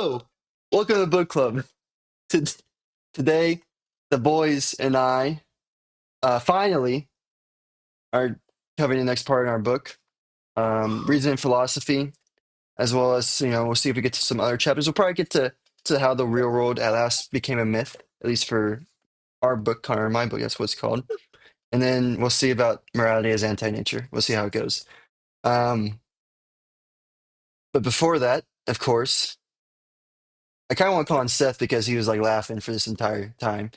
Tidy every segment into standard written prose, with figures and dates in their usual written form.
Hello, welcome to the book club. To- Today, the boys and I finally are covering the next part in our book, Reason and Philosophy, as well as we'll see if we get to some other chapters. We'll probably get to how the real world at last became a myth, at least for our book, Connor, my book. That's what it's called. And then we'll see about morality as anti-nature. We'll see how it goes. Um, but before that, of course, I kind of want to call on Seth because he was like laughing for this entire time.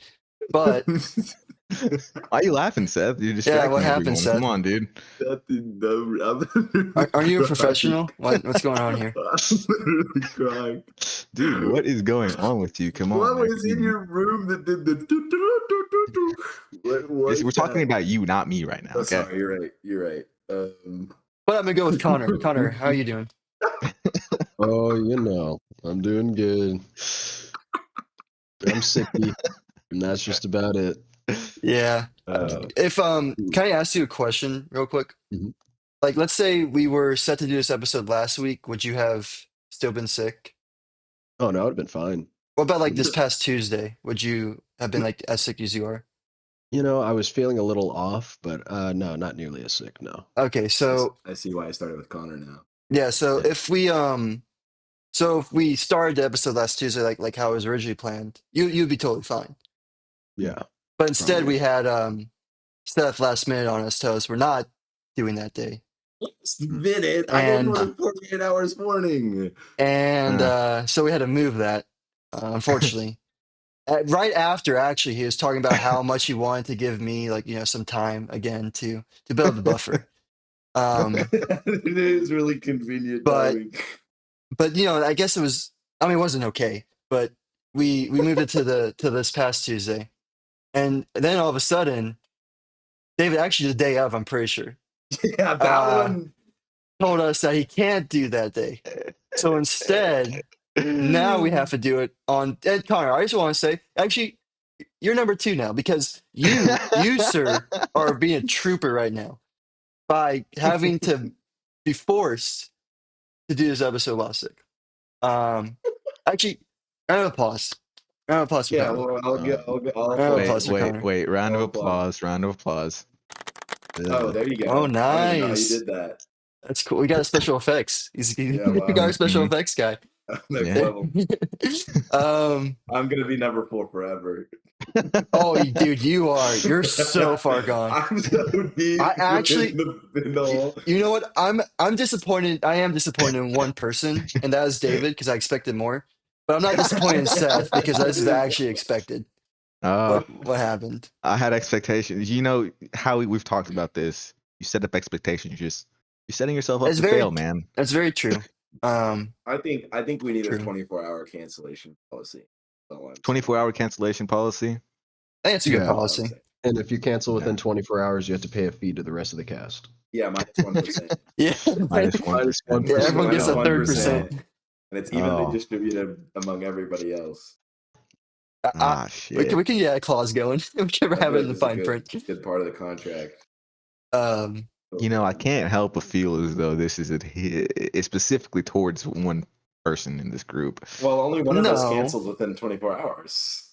But Why are you laughing, Seth? You're yeah, what distracting happened, everyone. Come Seth? on, dude. Nothing, no, I'm literally Are you a crying. professional? What's going on here? I'm literally crying. Dude, what is going on with you? Come on, What man. was in your room that did the What was We're talking that? about you, not me right now, Oh, okay? sorry, you're right. You're right. But I'm gonna go with Connor. Connor, how are you doing? Oh, I'm doing good. I'm sicky, and that's just about it. Yeah. If can I ask you a question real quick? Mhm. Like, let's say we were set to do this episode last week. Would you have still been sick? Oh no, it would have been fine. What about like this past Tuesday? Would you have been like as sick as you are? I was feeling a little off, but no, not nearly as sick. No. Okay, so I see why I started with Connor now. yeah, so if we started the episode last Tuesday like how it was originally planned, you'd be totally fine. Yeah. But instead Probably. we had Steph last minute on us tell us we're not doing that day. Last minute. I gave him And like 48 hours warning. so we had to move that, unfortunately. Right after, actually, he was talking about how much he wanted to give me, like, some time again to build the buffer. It is really convenient But timing. I guess it wasn't okay, but we moved it to this past Tuesday. And then all of a sudden, David, actually the day of, I'm pretty sure, Yeah, that uh, one. told us that he can't do that day. So instead, now we have to do it on Ed Connor. I just want to say, actually, you're number two now because you, sir, are being a trooper right now by having to be forced to do this episode while sick. Actually, round of applause. Round of applause for Yeah, Connor. well, I'll Round of wait, applause for Connor. wait. Round of I'll applaud. applause. Round of applause. Oh, there you go. Oh, I don't even know how you nice. did that. That's cool. We got a special effects. Yeah, We got wow. our special Mhm. effects guy. Next Yeah. level. um. I'm gonna be number 4 forever. Oh, dude, you're so far gone. I'm so deep I actually, in the hole. you know what? I'm disappointed. I am disappointed in one person, and that is David because I expected more. But I'm not disappointed in Seth because this is actually expected. Oh, What happened? I had expectations. You know how we've talked about this. You set up expectations. You're setting yourself up It's to very fail, man. That's very true. I think we need a True. 24-hour cancellation policy. That's all I'm saying. 24-hour cancellation policy. I think it's a good Yeah. That's all I'm policy. saying. And if you cancel within Yeah. 24 hours, you have to pay a fee to the rest of the cast. Yeah, minus 1%. Yeah, Minus 1%. yeah, everyone gets a Minus 3%. 1%. And it's evenly Oh. distributed among everybody else. Shit. We can get a clause going. We can I have feel it in the like this fine is print. good part of the contract. You know, I can't help but feel as though this is it's specifically towards one person in this group. Well, only one of us No. canceled within 24 hours.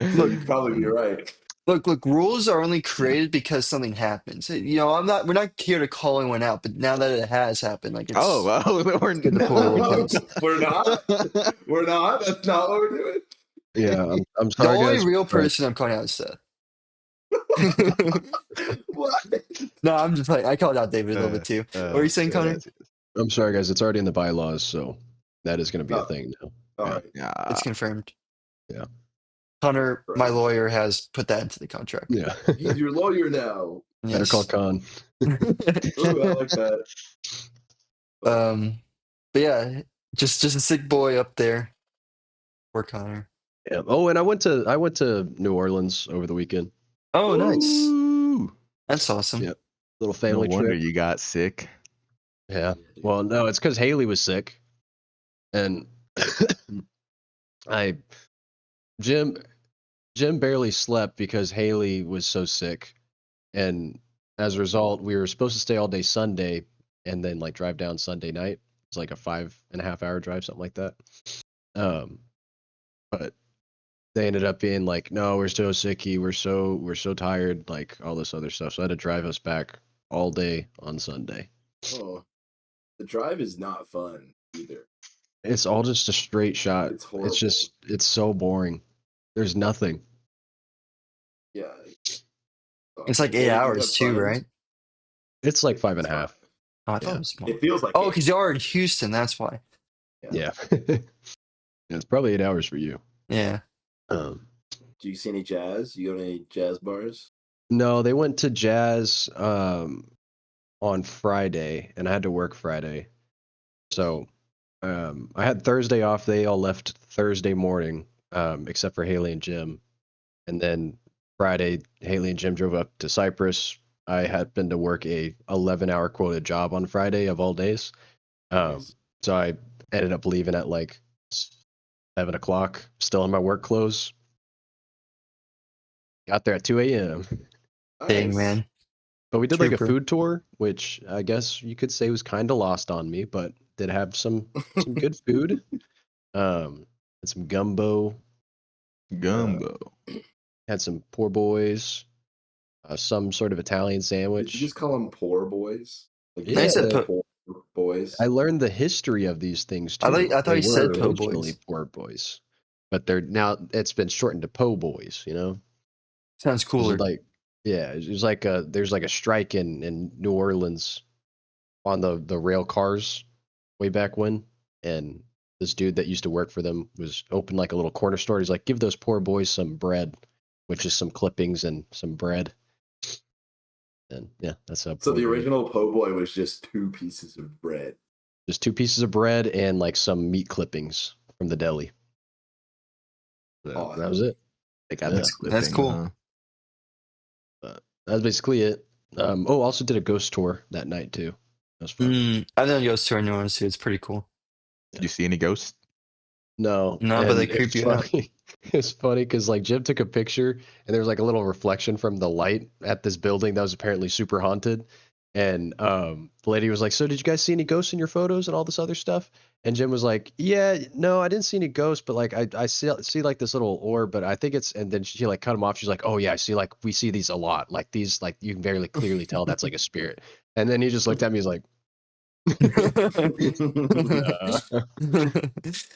So Look, you'd probably be right. Look. Rules are only created because something happens. We're not here to call anyone out, but now that it has happened, like We're good to pull the wool close. We're not. We're not. That's not what we're doing. Yeah, I'm The sorry, only guys. real person I'm calling out is Seth. What? No, I'm just playing. I called out David a little bit too. What are you saying, Connor? I'm sorry, guys. It's already in the bylaws, so that is going to be a Oh. thing now. All Yeah. right. Yeah. It's confirmed. Yeah. Connor, my lawyer, has put that into the contract. Yeah. He's your lawyer now. Better Yes. call Con. Ooh, I like that. But yeah, just a sick boy up there. Poor Connor. Yeah. Oh, and I went to New Orleans over the weekend. Oh, nice. Ooh. That's awesome. Yep. Little No family wonder trip. you got sick. Yeah. Well, no, it's because Haley was sick, and Jim barely slept because Haley was so sick, and as a result, we were supposed to stay all day Sunday, and then like drive down Sunday night. It's like a 5.5 hour drive, something like that. But they ended up being like, no, we're so sicky, we're so tired, like all this other stuff. So I had to drive us back all day on Sunday. Oh, the drive is not fun either. It's all just a straight shot. It's horrible. It's so boring. There's nothing. Yeah. It's like Well, 8 you hours have too, fun. right? It's like It's 5.5. Oh, I thought Yeah. it was more. It feels like Oh, 8. because you're in Houston, that's why. Yeah. It's probably 8 hours for you. Yeah. Um, Do you see any jazz? You go to any jazz bars? no, they went to jazz on Friday, and I had to work Friday. So I had Thursday off. They all left Thursday morning, except for Haley and Jim. And then Friday, Haley and Jim drove up to Cyprus. I happened to work a 11-hour quota job on Friday of all days. Nice. So I ended up leaving at like 7 o'clock, still in my work clothes. Got there at 2 a.m. Dang, Nice. man. But we did like a Trooper. food tour, which I guess you could say was kind of lost on me, but did have some good food. And some gumbo. Gumbo. Had some poor boys. Some sort of Italian Did sandwich. you just call them poor boys? Like, Yeah, I said poor boys. I learned the history of these things I too. thought They you said were po' originally boys. poor boys, but they're now it's been shortened to po' boys. You know, Sounds This cooler. is like there's like a strike in New Orleans on the rail cars way back when, and this dude that used to work for them was open like a little corner store. He's like, give those poor boys some bread, which is some clippings and some bread. And yeah, that's how. So po' the boy. original po' boy was just 2 pieces of bread. Just 2 pieces of bread and like some meat clippings from the deli. So that was Awesome. it. They got Yeah. the That's clippings, cool. huh? That's basically it. Also did a ghost tour that night too. That was fun. I've done a ghost tour in New Orleans too. It's pretty cool. Did you see any ghosts? No, No, but they and creep it's you out. funny. It's funny because like Jim took a picture and there was like a little reflection from the light at this building that was apparently super haunted. And the lady was like, "So did you guys see any ghosts in your photos and all this other stuff?" And Jim was like, "Yeah, no, I didn't see any ghosts, but like I see like this little orb, but I think it's." And then she like cut him off. She's like, "Oh yeah, I see like we see these a lot. Like these like you can very clearly tell that's like a spirit." And then he just looked at me. He's like, "That's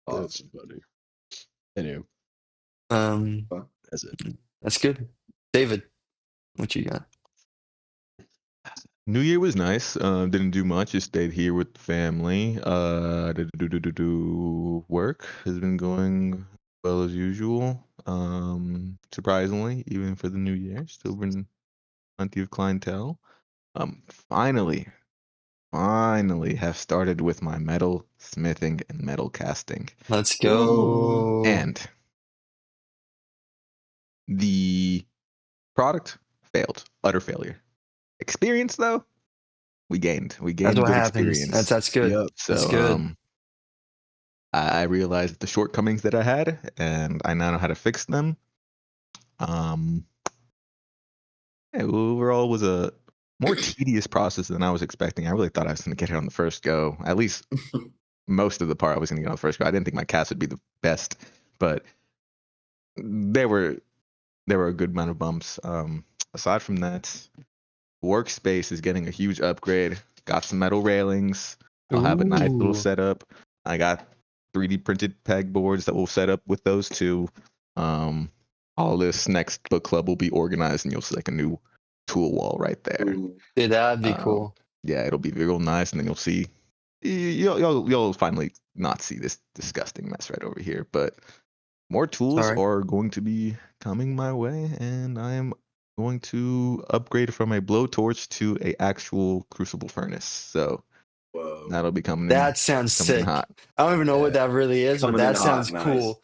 Awesome. funny." Anyway, um, that's it. that's good. David, what you got? New Year was nice. Didn't do much. Just stayed here with the family. Work has been going well as usual. Surprisingly, even for the new year, still been plenty of clientele. Finally have started with my metal smithing and metal casting, Let's Ooh. go. and the product failed. Utter failure. Experience though, we gained That's good what happens. experience. That's good. Yep. That's So good. I realized the shortcomings that I had, and I now know how to fix them. Yeah, overall, it was a more tedious process than I was expecting. I really thought I was going to get it on the first go. At least most of the part I was going to get on the first go. I didn't think my cast would be the best, but there were a good amount of bumps. Aside from that, workspace is getting a huge upgrade. Got some metal railings. I'll have a nice little Ooh. setup. I got 3D printed pegboards that will set up with those two. All this next book club will be organized, and you'll see like a new tool wall right there. Ooh. Dude, that'd be cool. Yeah, it'll be real nice, and then you'll see. You'll finally not see this disgusting mess right over here. But more tools Sorry. are going to be coming my way, and I am going to upgrade from a blowtorch to a actual crucible furnace. So Whoa. that'll be coming in. That sounds coming in sick. hot. I don't even know what that really is, but Coming in that hot, sounds nice. cool.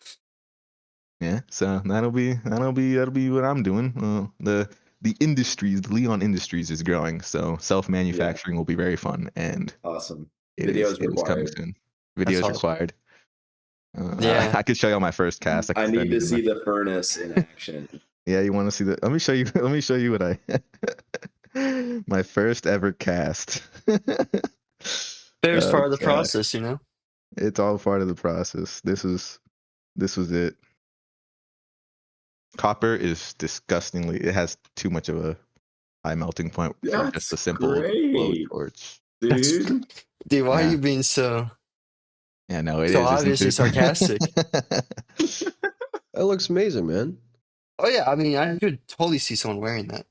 Yeah, so that'll be what I'm doing. The industries, the Leon Industries is growing, so self-manufacturing will be very fun, and Awesome. it is coming required. soon. That's Videos awesome. required. Yeah. I could show you my first cast. I need send to you see the furnace in action. Yeah, you want to see the? Let me show you. Let me show you what I. My first ever cast. Favor's part of the God. process, you know? It's all part of the process. This was it. Copper is disgustingly. It has too much of a high melting point for just That's a simple great, blowtorch. dude. Dude, why are Yeah. you being so Yeah, no, it so is, isn't obviously it? sarcastic? That looks amazing, man. Oh yeah, I mean, I could totally see someone wearing that.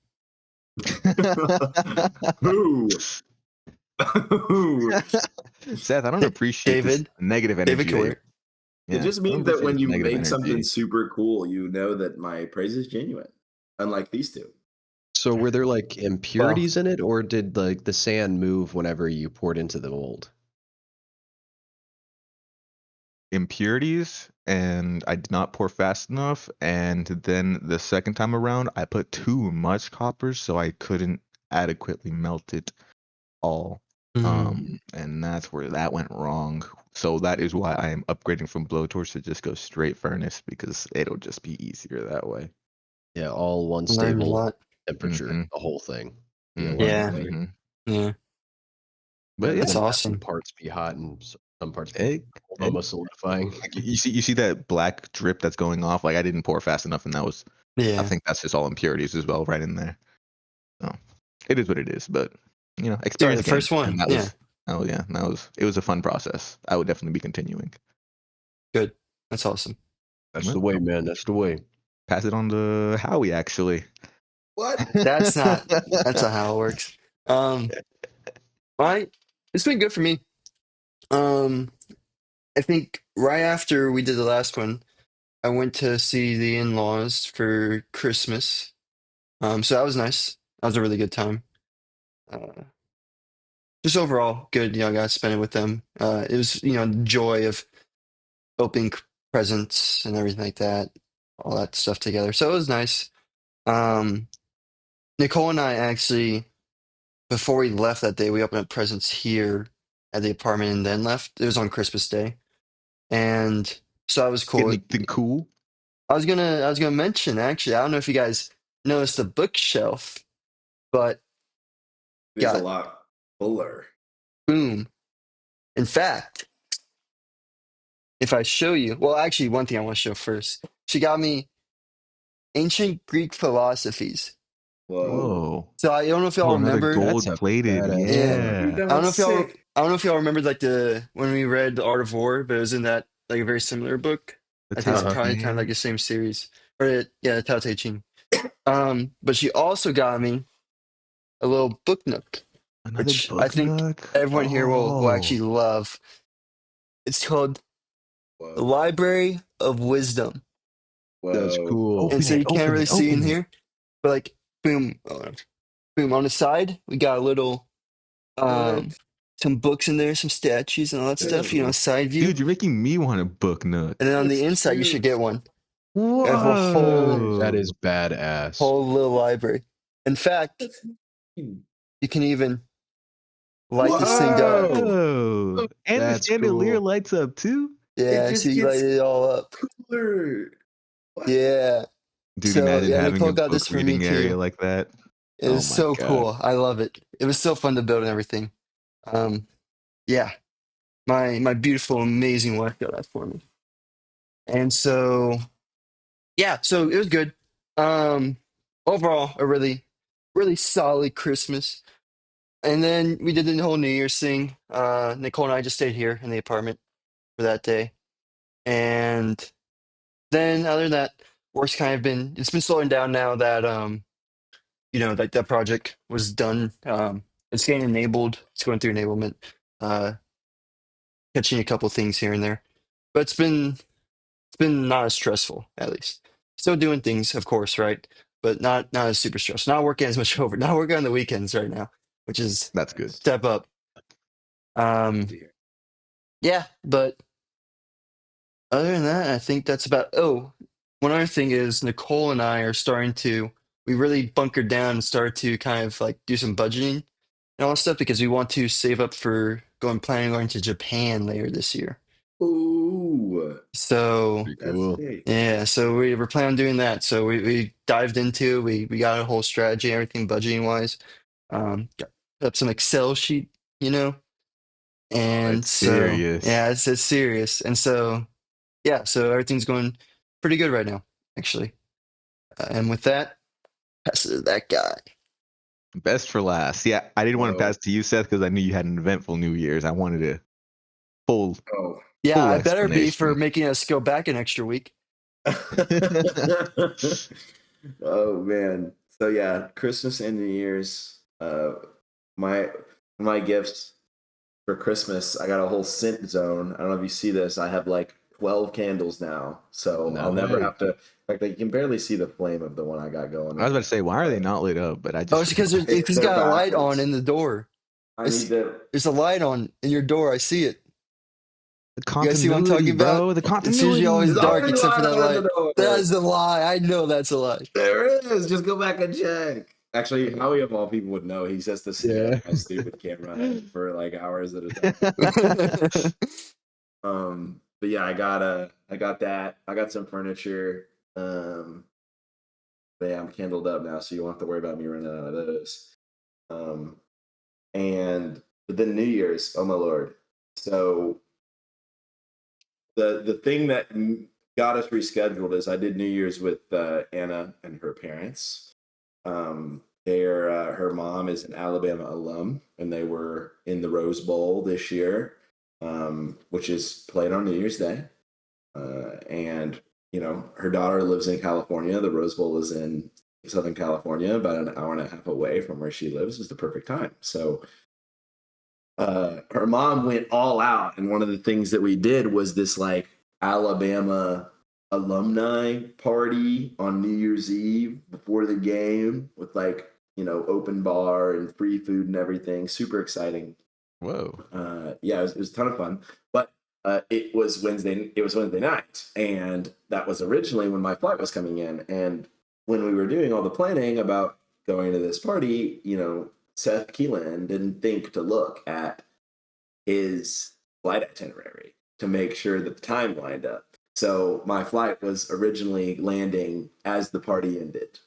Who? Who? Seth, I don't appreciate this David, negative David energy could that wear you. it. It Yeah, just I don't means that appreciate when this you negative make something energy. super cool, you know that my praise is genuine. Unlike these two. So were there like Well, impurities in it, or did like the sand move whenever you poured into the mold? Impurities, and I did not pour fast enough. And then the second time around, I put too much copper, so I couldn't adequately melt it all. And that's where that went wrong. So that is why I am upgrading from blowtorch to just go straight furnace, because it'll just be easier that way. Yeah, all one learned a stable lot. temperature, Mm-hmm. the whole thing. Be a lot Yeah, Wait, easier. yeah, But And yeah, that's then have some awesome. parts be hot and some parts be it, cold, it, almost solidifying. like you see that black drip that's going off. Like I didn't pour fast enough, and I Yeah, think that's just all impurities as well, right in there. So it is what it is. But dude, experience the gained, first one. and that Yeah, was it was a fun process. I would definitely be continuing. good. That's awesome. That's the Well, way, man. That's the way. pass it on to Howie actually. what? That's not. That's not how it works. Um, it's been good for me. Um, I think right after we did the last one, I went to see the in-laws for Christmas. So that was nice. That was a really good time. Uh, just overall good. I got to spend it with them. It was, the joy of opening presents and everything like that, all that stuff together. So it was nice. Um, Nicole and I actually, before we left that day, we opened up presents here at the apartment and then left. It was on Christmas Day, and so that was Get cool. anything cool? I was gonna mention actually. I don't know if you guys noticed the bookshelf, but It's a got lot fuller. boom. In fact, if I show you, well, actually, one thing I want to show first. She got me ancient Greek philosophies. Whoa. Whoa. So I don't know if y'all Oh, another remember. That's gold a plated. badass Yeah, book. Dude, Yeah. that I don't know looks if y'all. sick. I don't know if y'all remembered like the when we read The Art of War, but it was in that like a very similar book. The I think it's Tao Uh-huh. probably kind of like Te. the same series, or yeah, the Tao Te Ching. But she also got me a little book nook, Another which I book think nook. everyone here will actually Oh. love. It's called The Whoa. Library of Wisdom. That's Whoa. cool. And Open so it. you can't Open really it. see in Open it. here, but like boom, boom on the side, we got a little What? um some books in there, some statues and all that stuff, Whoa. side view. Dude, you're making me want a book nook. And then on the That's inside, you should cute. get one. You have a whole That Whoa. is badass. whole little library. In fact, That's neat. you can even light this thing up. Whoa. Whoa. And the That's chandelier cool. lights up too. It Yeah, so just you light gets it all up. cooler. What? Oh. Yeah. Dude, So imagine yeah, having Nicole a got this book for me reading area too. like that. It Oh was my so god. cool. I love it. It was so fun to build and everything. Um, yeah, my beautiful, amazing wife got that for me. And so yeah, so it was good. Um, Overall, a really, really solid Christmas. And then we did the whole New Year's thing. Nicole and I just stayed here in the apartment for that day. And then other than that, work's kind of it's been slowing down now that like that project was done. It's getting enabled. It's going through enablement. Uh, Catching a couple things here and there. But it's been not as stressful, at least. Still doing things, of course, right? But not as super stressful. Not working as much over. Not working on the weekends right now, which is That's good. Nice. step up. Um, Dear. yeah, but other than that, I think that's about. Oh, one other thing is Nicole and I are starting to. We really bunkered down and started to kind of like do some budgeting and all that stuff because we want to save up for planning on going to Japan later this year. Ooh. So Pretty That's cool. sick. yeah, so we're planning on doing that. So we dived into. We got a whole strategy, everything budgeting wise. Got up some Excel sheet, you know, And It's so, serious. yeah, it's serious. And so, yeah, so everything's going pretty good right now, actually. And with that, pass it to that guy. Best for last. Yeah, I didn't want to Whoa. pass to you, Seth, because I knew you had an eventful New Year's. I wanted a full Oh. Yeah, full I better be for explanation. making us go back an extra week. Oh man. So yeah, Christmas and New Year's. My my gifts for Christmas, I got a whole scent zone. I don't know if you see this. I have like 12 candles now. So No I'll never way. have to, like, you can barely see the flame of the one I got going I was right about to say, why are they now. not lit up? But I Oh, just it's because realized. it's They're got a light on backwards. in the door. I need to. There's a light on in your door. I see it. The You guys see what I'm talking continuity, about? bro. The It's usually continuity. always There's dark always a except for light that on the light. That door. is a lie. I know that's a lie. There is. Just go back and check. Actually, Howie of all people would know. He says to stare Yeah. at my stupid camera for like hours at a time. But yeah, I got that. I got some furniture. But yeah, I'm candled up now, so you won't have to worry about me running out of those. Um, and but then New Year's, oh my lord. So the thing that got us rescheduled is I did New Year's with Anna and her parents. Her mom is an Alabama alum, and they were in the Rose Bowl this year, which is played on New Year's Day. And her daughter lives in California. The Rose Bowl is in Southern California, about an hour and a half away from where she lives. Is the perfect time. So her mom went all out, and one of the things that we did was this like Alabama alumni party on New Year's Eve before the game with like open bar and free food and everything. Super exciting. Whoa. Yeah, it was a ton of fun. But it was Wednesday. It was Wednesday night, and that was originally when my flight was coming in. And when we were doing all the planning about going to this party, Seth Keelan didn't think to look at his flight itinerary to make sure that the time lined up. So my flight was originally landing as the party ended.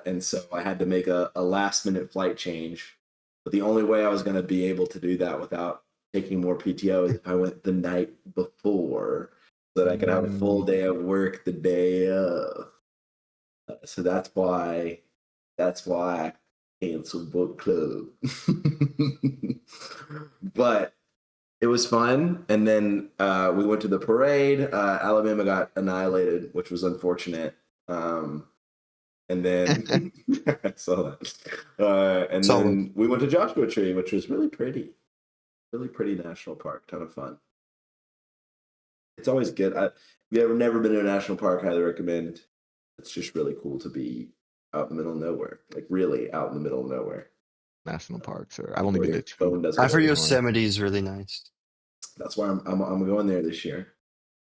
And so I had to make a last minute flight change. But the only way I was going to be able to do that without taking more PTO is if I went the night before so that I could have a full day of work the day of. So that's why I canceled book club. But it was fun. And then we went to the parade. Alabama got annihilated, which was unfortunate. And then I saw that. And Solid. then we went to Joshua Tree, which was really pretty. Really pretty national park. Ton of fun. It's always good. If you ever never been to a national park, I highly recommend. It's just really cool to be out in the middle of nowhere. Like really out in the middle of nowhere. National parks, or I've Like only where been your to two. phone doesn't I've heard ring. Yosemite is really nice. That's why I'm going there this year.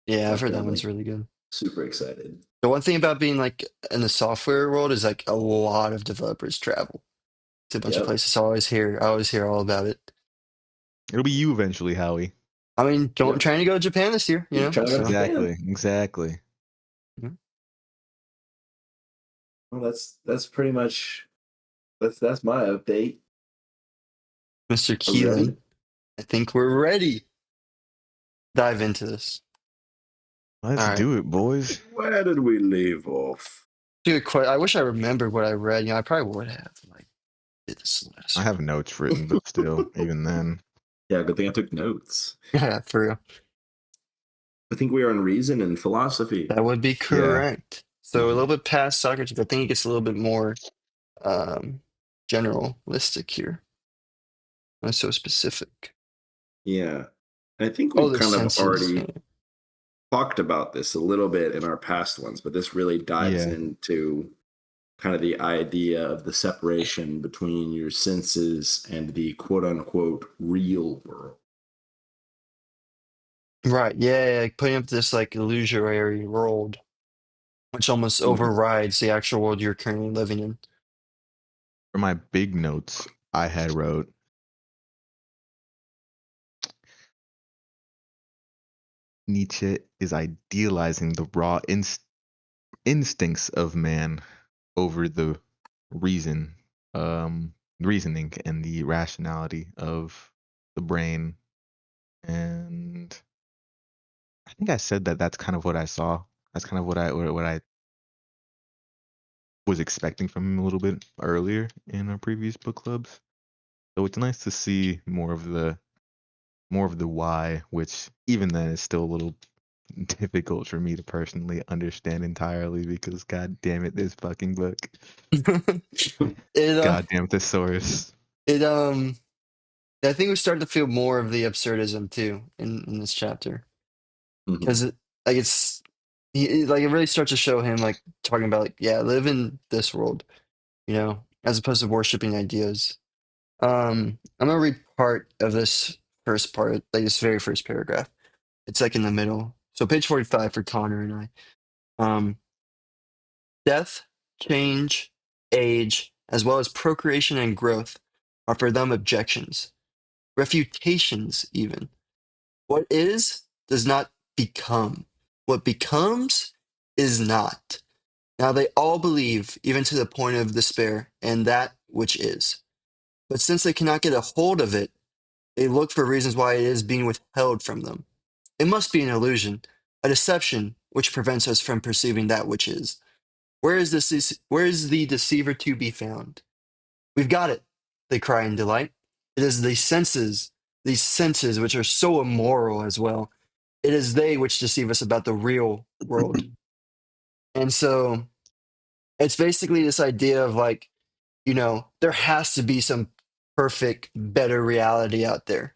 Yeah, My I've heard that one's family. really good. Super excited. The one thing about being like in the software world is like a lot of developers travel to a bunch of Yep. places. I always hear all about it. It'll be you eventually, Howie. I mean, Yep. trying to go to Japan this year, Trying to go to So, Japan. Exactly. Well, that's pretty much that's my update. Mr. Are we ready? Keelan, I think we're ready. Dive into this. Let's All right. do it, boys. Where did we leave off? Good question. I wish I remembered what I read. I probably would have. Like, did this last I have notes written, but still, even then. Yeah, good thing I took notes. Yeah, for real. I think we are on reason and philosophy. That would be correct. So a little bit past Socrates. I think it gets a little bit more generalistic here. Not so specific. Yeah. I think Oh, we've the kind of senses. already talked about this a little bit in our past ones, but this really dives into kind of the idea of the separation between your senses and the quote unquote real world. Right. Yeah, like putting up this like illusory world, which almost overrides the actual world you're currently living in. For my big notes, I had wrote Nietzsche is idealizing the raw instincts of man over the reasoning and the rationality of the brain And I think I said that that's kind of what I saw. That's kind of what I was expecting from him a little bit earlier in our previous book clubs. So it's nice to see more of the why, which even then is still a little difficult for me to personally understand entirely because god damn it, this fucking book. it God damn thesaurus. it I think we start to feel more of the absurdism too in this chapter because like like it really starts to show him like talking about like yeah live in this world, as opposed to worshiping ideas. I'm gonna read part of this first part, like this very first paragraph. It's like in the middle. So page 45 for Connor and I. Um, Death, change, age, as well as procreation and growth are for them objections, refutations even. What is does not become. What becomes is not. Now they all believe, even to the point of despair, and that which is. But since they cannot get a hold of it, they look for reasons why it is being withheld from them. It must be an illusion, a deception which prevents us from perceiving that which is. Where is the deceiver to be found? We've got it, they cry in delight. It is these senses which are so immoral as well. It is they which deceive us about the real world. And so it's basically this idea of like, there has to be some perfect, better reality out there.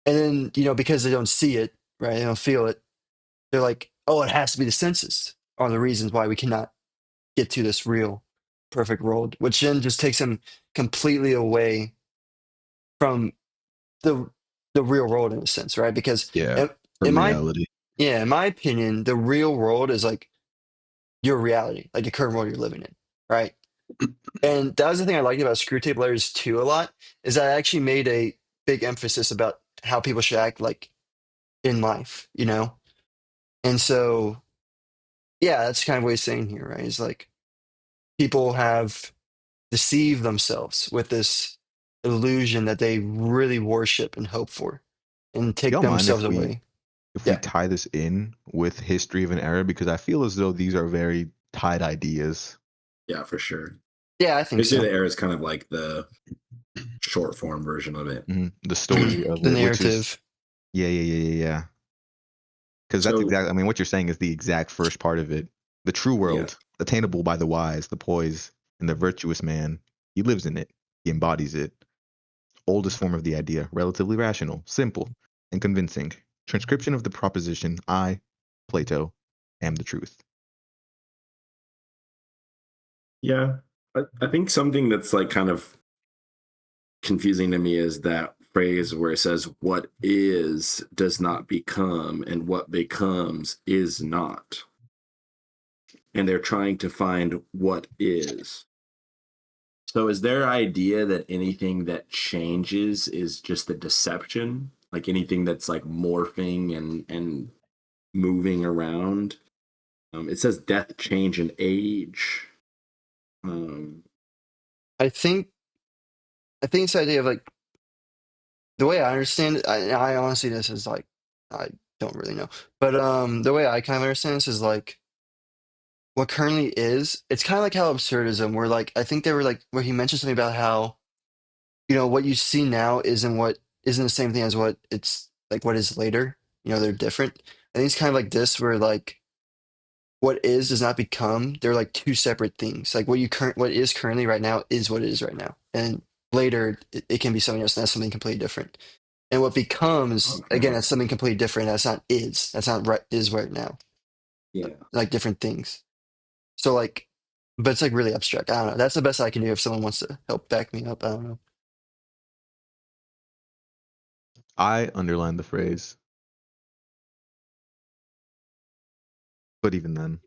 And then, because they don't see it, right? They don't feel it. They're like, oh, it has to be the senses are the reasons why we cannot get to this real perfect world, which then just takes them completely away from the the real world in a sense, right? Because Yeah, in, in from my reality. in my opinion, the real world is like your reality, like the current world you're living in, right? And that was the thing I liked about Screw Tape Letters 2 a lot, is that I actually made a big emphasis about how people should act like in life. And so, yeah, that's kind of what he's saying here, right? Is like people have deceived themselves with this illusion that they really worship and hope for and take Y'all mind themselves away. if we Yeah. tie this in with history of an era, because I feel as though these are very tied ideas. Yeah, for sure. Yeah, I think History of so. the Era is kind of like the short form version of it. The story of The it, which is narrative. yeah. Because that's So exactly, I mean, what you're saying is the exact first part of it. The true yeah, world, attainable by the wise, the poise, and the virtuous man. He lives in it. He embodies it. Oldest form of the idea, relatively rational, simple, and convincing. Transcription of the proposition, I, Plato, am the truth. yeah. I think something that's like kind of confusing to me is that phrase where it says what is does not become and what becomes is not, and they're trying to find what is. So is their idea that anything that changes is just a deception, like anything that's like morphing and moving around? It says death, change, and age. um I think this idea of like the way I understand it, I honestly this is like I don't really know. But the way I kind of understand this is like what currently is, it's kind of like how absurdism where like I think they were like where he mentioned something about how what you see now isn't the same thing as what it's like what is later. They're different. I think it's kind of like this where like what is does not become. They're like two separate things. Like what is currently right now is what it is right now. And later it can be something else and that's something completely different. And what becomes again okay. that's something completely different. That's not is. That's not right is right now. Yeah. Like different things. So like but it's like really abstract. I don't know. That's the best I can do if someone wants to help back me up. I don't know. I underlined the phrase, but even then,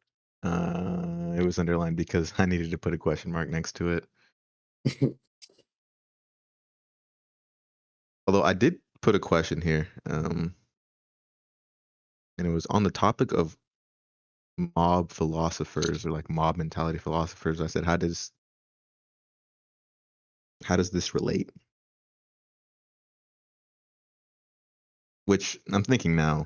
it was underlined because I needed to put a question mark next to it. Although I did put a question here, and it was on the topic of mob philosophers or like mob mentality philosophers. I said, how does this relate? which I'm thinking now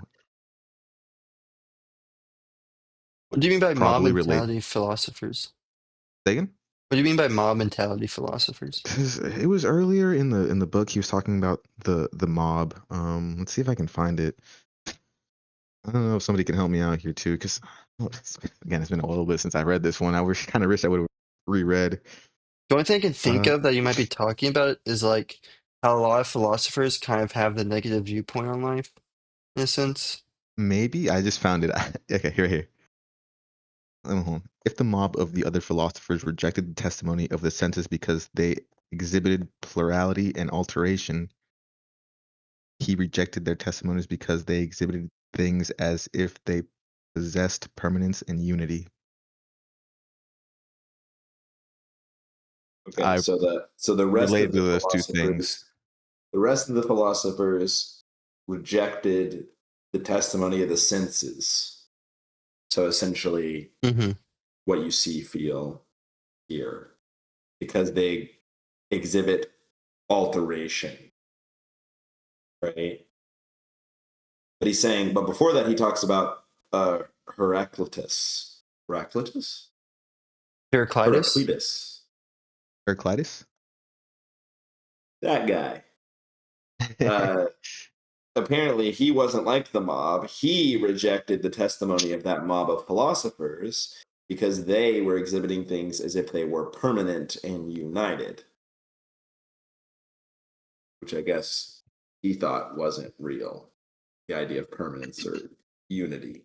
What do you mean by mob probably relate. mentality philosophers? Second, What do you mean by mob mentality philosophers? because it was earlier in the book he was talking about the mob. Let's see if I can find it. I don't know if somebody can help me out here too, because again, it's been a little bit since I read this one. I kind of wish I would have reread. The only thing I can think Uh, of that you might be talking about is like how a lot of philosophers kind of have the negative viewpoint on life, in a sense. Maybe I just found it. Okay, here. If the mob of the other philosophers rejected the testimony of the senses because they exhibited plurality and alteration, he rejected their testimonies because they exhibited things as if they possessed permanence and unity. Okay, I so the rest of related the to those two things. philosophers rejected the testimony of the senses. So essentially, Mm-hmm. what you see, feel, hear, because they exhibit alteration, right? But he's saying, but before that, he talks about Heraclitus. Heraclitus? Heraclitus? Heraclitus. Heraclitus? That guy. Apparently he wasn't like the mob. He rejected the testimony of that mob of philosophers because they were exhibiting things as if they were permanent and united, which I guess he thought wasn't real. The idea of permanence or unity.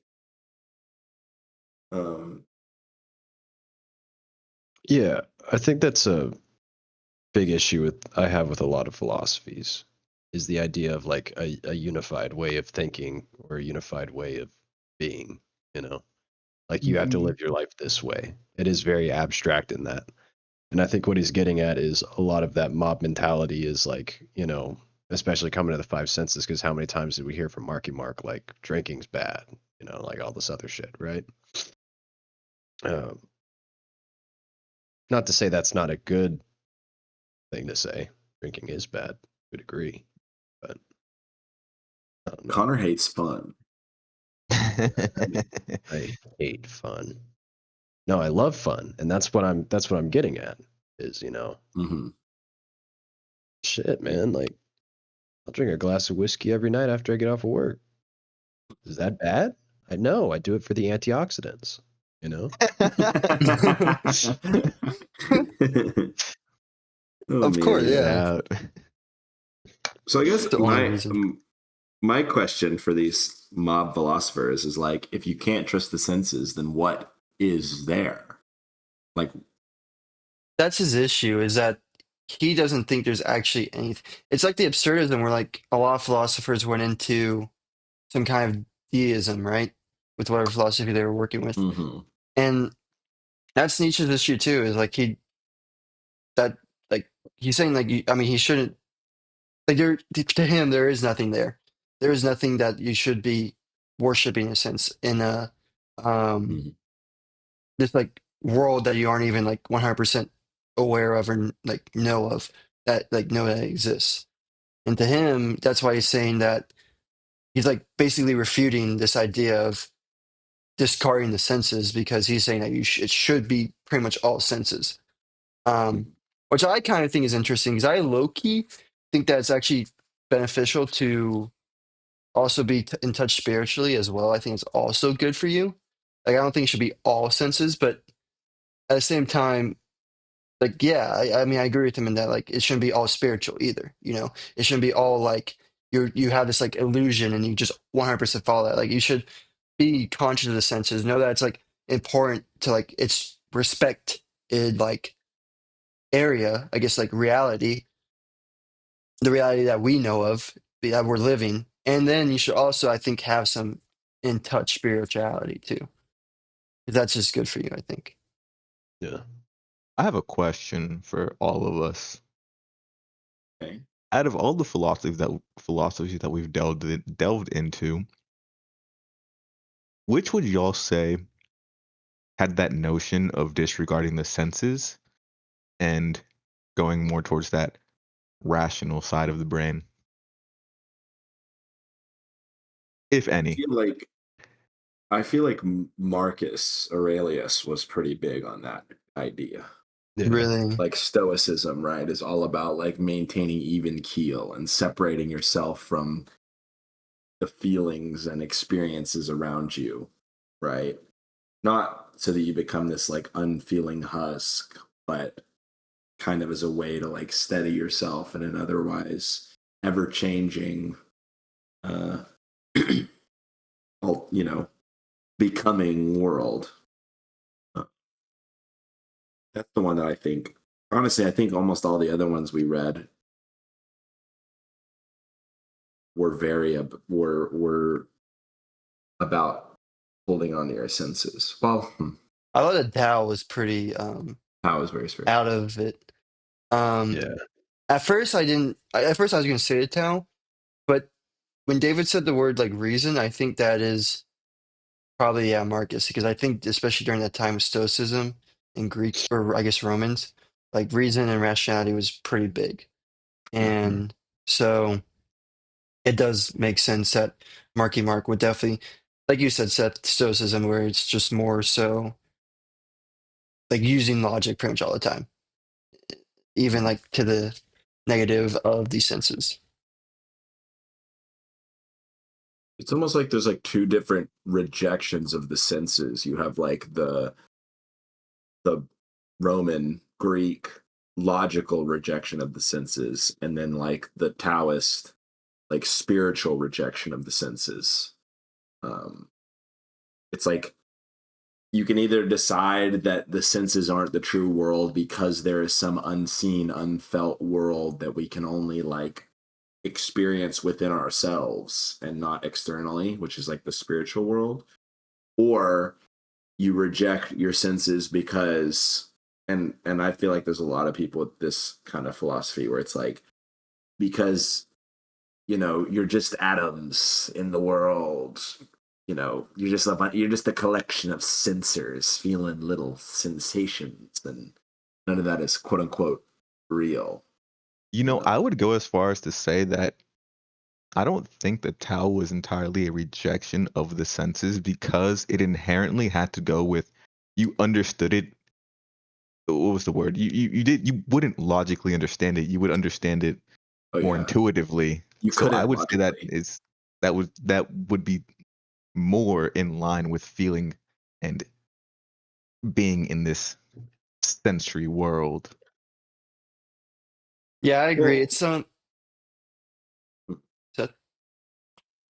Yeah, I think that's a big issue I have with a lot of philosophies is the idea of like a unified way of thinking or a unified way of being, you know. Like you have to live your life this way. It is very abstract in that. And I think what he's getting at is a lot of that mob mentality is like, you know, especially coming to the five senses, because how many times did we hear from Marky Mark like drinking's bad, you know, like all this other shit, right? Um, not to say that's not a good thing to say. Drinking is bad to a degree, but I don't know. Connor hates fun. I hate fun. No, I love fun, and that's what I'm getting at. Is, you know, shit, man. Like I'll drink a glass of whiskey every night after I get off of work. Is that bad? I know. I do it for the antioxidants. You know. Oh, Of course, man. yeah. Out. So I guess It's the only reason. my question for these mob philosophers is like, if you can't trust the senses, then what is there? Like, That's his issue, is that he doesn't think there's actually anything. It's like the absurdism where like a lot of philosophers went into some kind of deism, right? With whatever philosophy they were working with. And that's Nietzsche's issue too, is like he's saying like I mean he shouldn't, like there, to him there is nothing there. There is nothing that you should be worshiping in a sense in a this like world that you aren't even like 100% aware of or like know of, that like know that it exists. And to him, that's why he's saying that he's like basically refuting this idea of discarding the senses, because he's saying that it should be pretty much all senses. Which I kind of think is interesting, because I low key think that it's actually beneficial to also be in touch spiritually as well. I think it's also good for you. Like I don't think it should be all senses, but at the same time, like yeah, I mean I agree with him in that like it shouldn't be all spiritual either. You know, it shouldn't be all like you have this like illusion and you just 100% follow that. Like you should be conscious of the senses. Know that it's like important to like it's respected like area. I guess like reality, the reality that we know of that we're living, and then you should also I think have some in touch spirituality too. That's just good for you, I think. Yeah. I have a question for all of us. okay. Out of all the philosophies that we've delved into, which would y'all say had that notion of disregarding the senses and going more towards that rational side of the brain? if I any. feel like Marcus Aurelius was pretty big on that idea. Yeah. Really? Like stoicism, right, is all about like maintaining even keel and separating yourself from the feelings and experiences around you, right? Not so that you become this like unfeeling husk, but kind of as a way to like steady yourself in an otherwise ever changing, uh, you know, becoming world. Uh, That's the one that I think. Honestly, I think almost all the other ones we read were were about holding on to your senses. Well, I thought the Tao was pretty that was very spiritual. out of it. Um, Yeah. at first I didn't. At first I was going to say the Tao, but when David said the word like reason, I think that is probably Marcus, because I think especially during that time of Stoicism in Greek, or I guess Romans, like reason and rationality was pretty big, Mm-hmm. and so it does make sense that Marky Mark would definitely, like you said, Seth, Stoicism, where it's just more so like using logic pretty much all the time, even like to the negative of these senses. It's almost like there's like two different rejections of the senses. You have like the Roman Greek logical rejection of the senses, and then like the Taoist like spiritual rejection of the senses. Um, it's like you can either decide that the senses aren't the true world because there is some unseen, unfelt world that we can only like experience within ourselves and not externally, which is like the spiritual world, or you reject your senses because and I feel like there's a lot of people with this kind of philosophy where it's like because you're just atoms in the world, you're just a collection of sensors feeling little sensations, and none of that is quote unquote real. I would go as far as to say that I don't think the Tao was entirely a rejection of the senses because it inherently had to go with you understood it. What was the word? You wouldn't logically understand it. You would understand it Oh more yeah, intuitively. you So I couldn't would say logically. that would be more in line with feeling and being in this sensory world. Yeah, I agree. Well, It's some.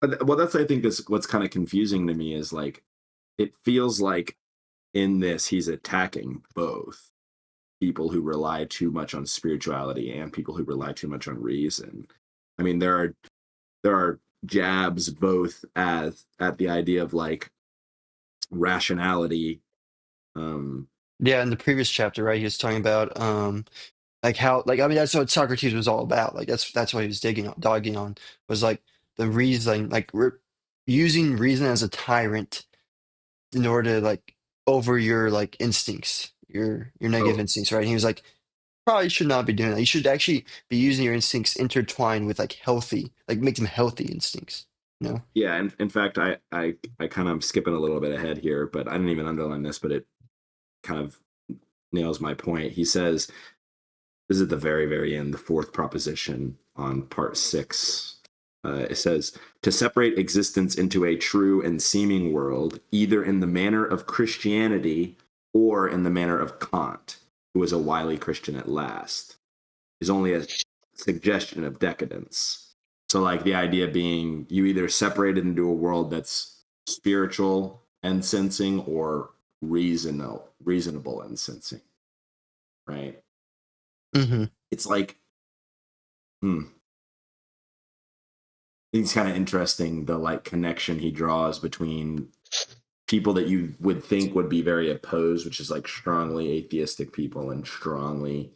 well, that's I think is what's kind of confusing to me is like it feels like in this he's attacking both people who rely too much on spirituality and people who rely too much on reason. I mean, there are jabs both at the idea of like rationality. Yeah, in the previous chapter, right, he was talking about like how, like, I mean, that's what Socrates was all about. Like that's what he was dogging on, was like the reason, like using reason as a tyrant in order to like over your like instincts, your negative Oh instincts, right? And he was like, probably should not be doing that. You should actually be using your instincts intertwined with like healthy, like make them healthy instincts. You know? yeah, and in fact, I kind of skipping a little bit ahead here, but I didn't even underline this, but it kind of nails my point. He says this is at the very very end, the fourth proposition on part 6. It says to separate existence into a true and seeming world, either in the manner of Christianity or in the manner of Kant, who was a wily Christian at last, is only a suggestion of decadence. So, like the idea being you either separate it into a world that's spiritual and sensing or reasonable and sensing, right? Mm-hmm. It's like, it's kind of interesting the like connection he draws between people that you would think would be very opposed, which is like strongly atheistic people and strongly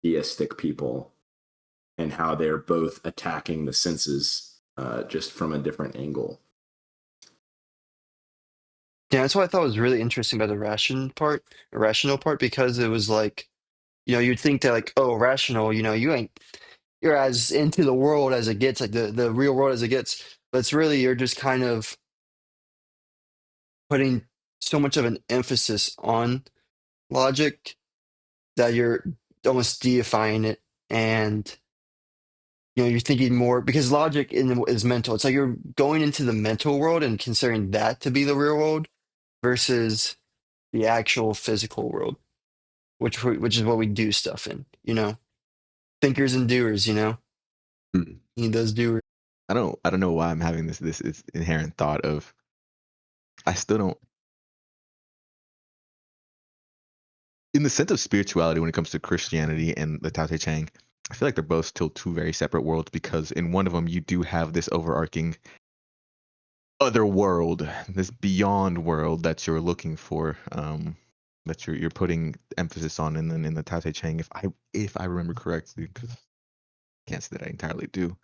theistic people, and how they're both attacking the senses just from a different angle. Yeah, that's what I thought was really interesting about the rational part, because it was like, you'd think that like, oh, rational, you're as into the world as it gets, like the real world as it gets. but it's really you're just kind of putting so much of an emphasis on logic that you're almost deifying it, and you're thinking more because logic is mental. It's like you're going into the mental world and considering that to be the real world versus the actual physical world, which is what we do stuff in. Thinkers and doers. Hmm. You need those doers. I don't know why I'm having this inherent thought of I still don't in the sense of spirituality when it comes to Christianity and the Tao Te Ching. I feel like they're both still two very separate worlds because in one of them you do have this overarching other world, this beyond world that you're looking for, that you're putting emphasis on, and then in the Tao Te Ching, if I remember correctly, because I can't say that I entirely do,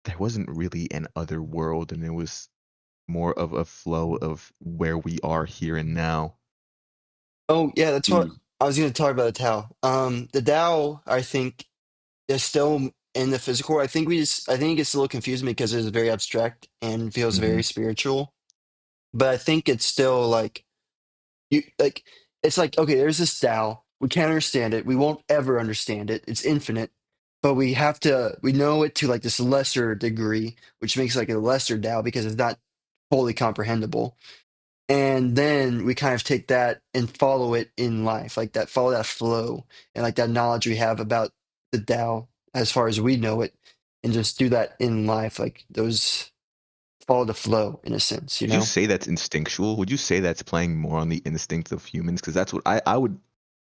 there wasn't really an other world, and it was more of a flow of where we are here and now. Oh yeah, that's what Mm. I was going to talk about the Tao. The Tao, I think, is still in the physical. I think it gets a little confusing because it's very abstract and feels Hmm. very spiritual. But I think it's still like you like it's like okay, there's this Tao. We can't understand it. We won't ever understand it. It's infinite, but we know it to like this lesser degree, which makes like a lesser Tao because it's not fully comprehensible. And then we kind of take that and follow it in life, like that, follow that flow and like that knowledge we have about the Tao as far as we know it, and just do that in life, like those follow the flow in a sense, you Would you know? say that's instinctual? Would you say that's playing more on the instincts of humans? Because that's what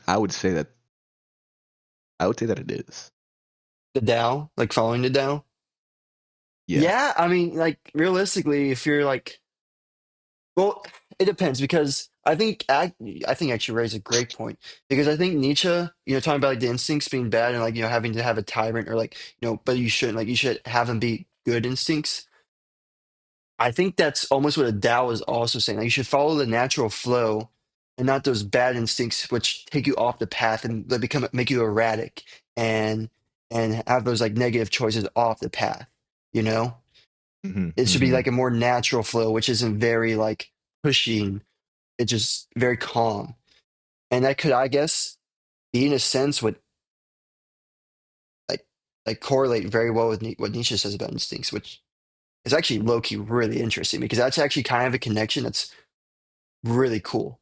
I would say that I would say that it is. The Tao, like following the Tao. Yeah. Yeah, I mean, like realistically, if you're like, well, it depends because I think actually raised a great point because I think Nietzsche, talking about like the instincts being bad and like having to have a tyrant or like but you shouldn't like you should have them be good instincts. I think that's almost what a Tao is also saying. Like you should follow the natural flow and not those bad instincts which take you off the path and they make you erratic and have those like negative choices off the path. You know, Hmm. it should be Hmm. like a more natural flow, which isn't very like pushing. It's just very calm, and that could, I guess, be in a sense what like correlate very well with what Nietzsche says about instincts, which is actually low key really interesting because that's actually kind of a connection that's really cool.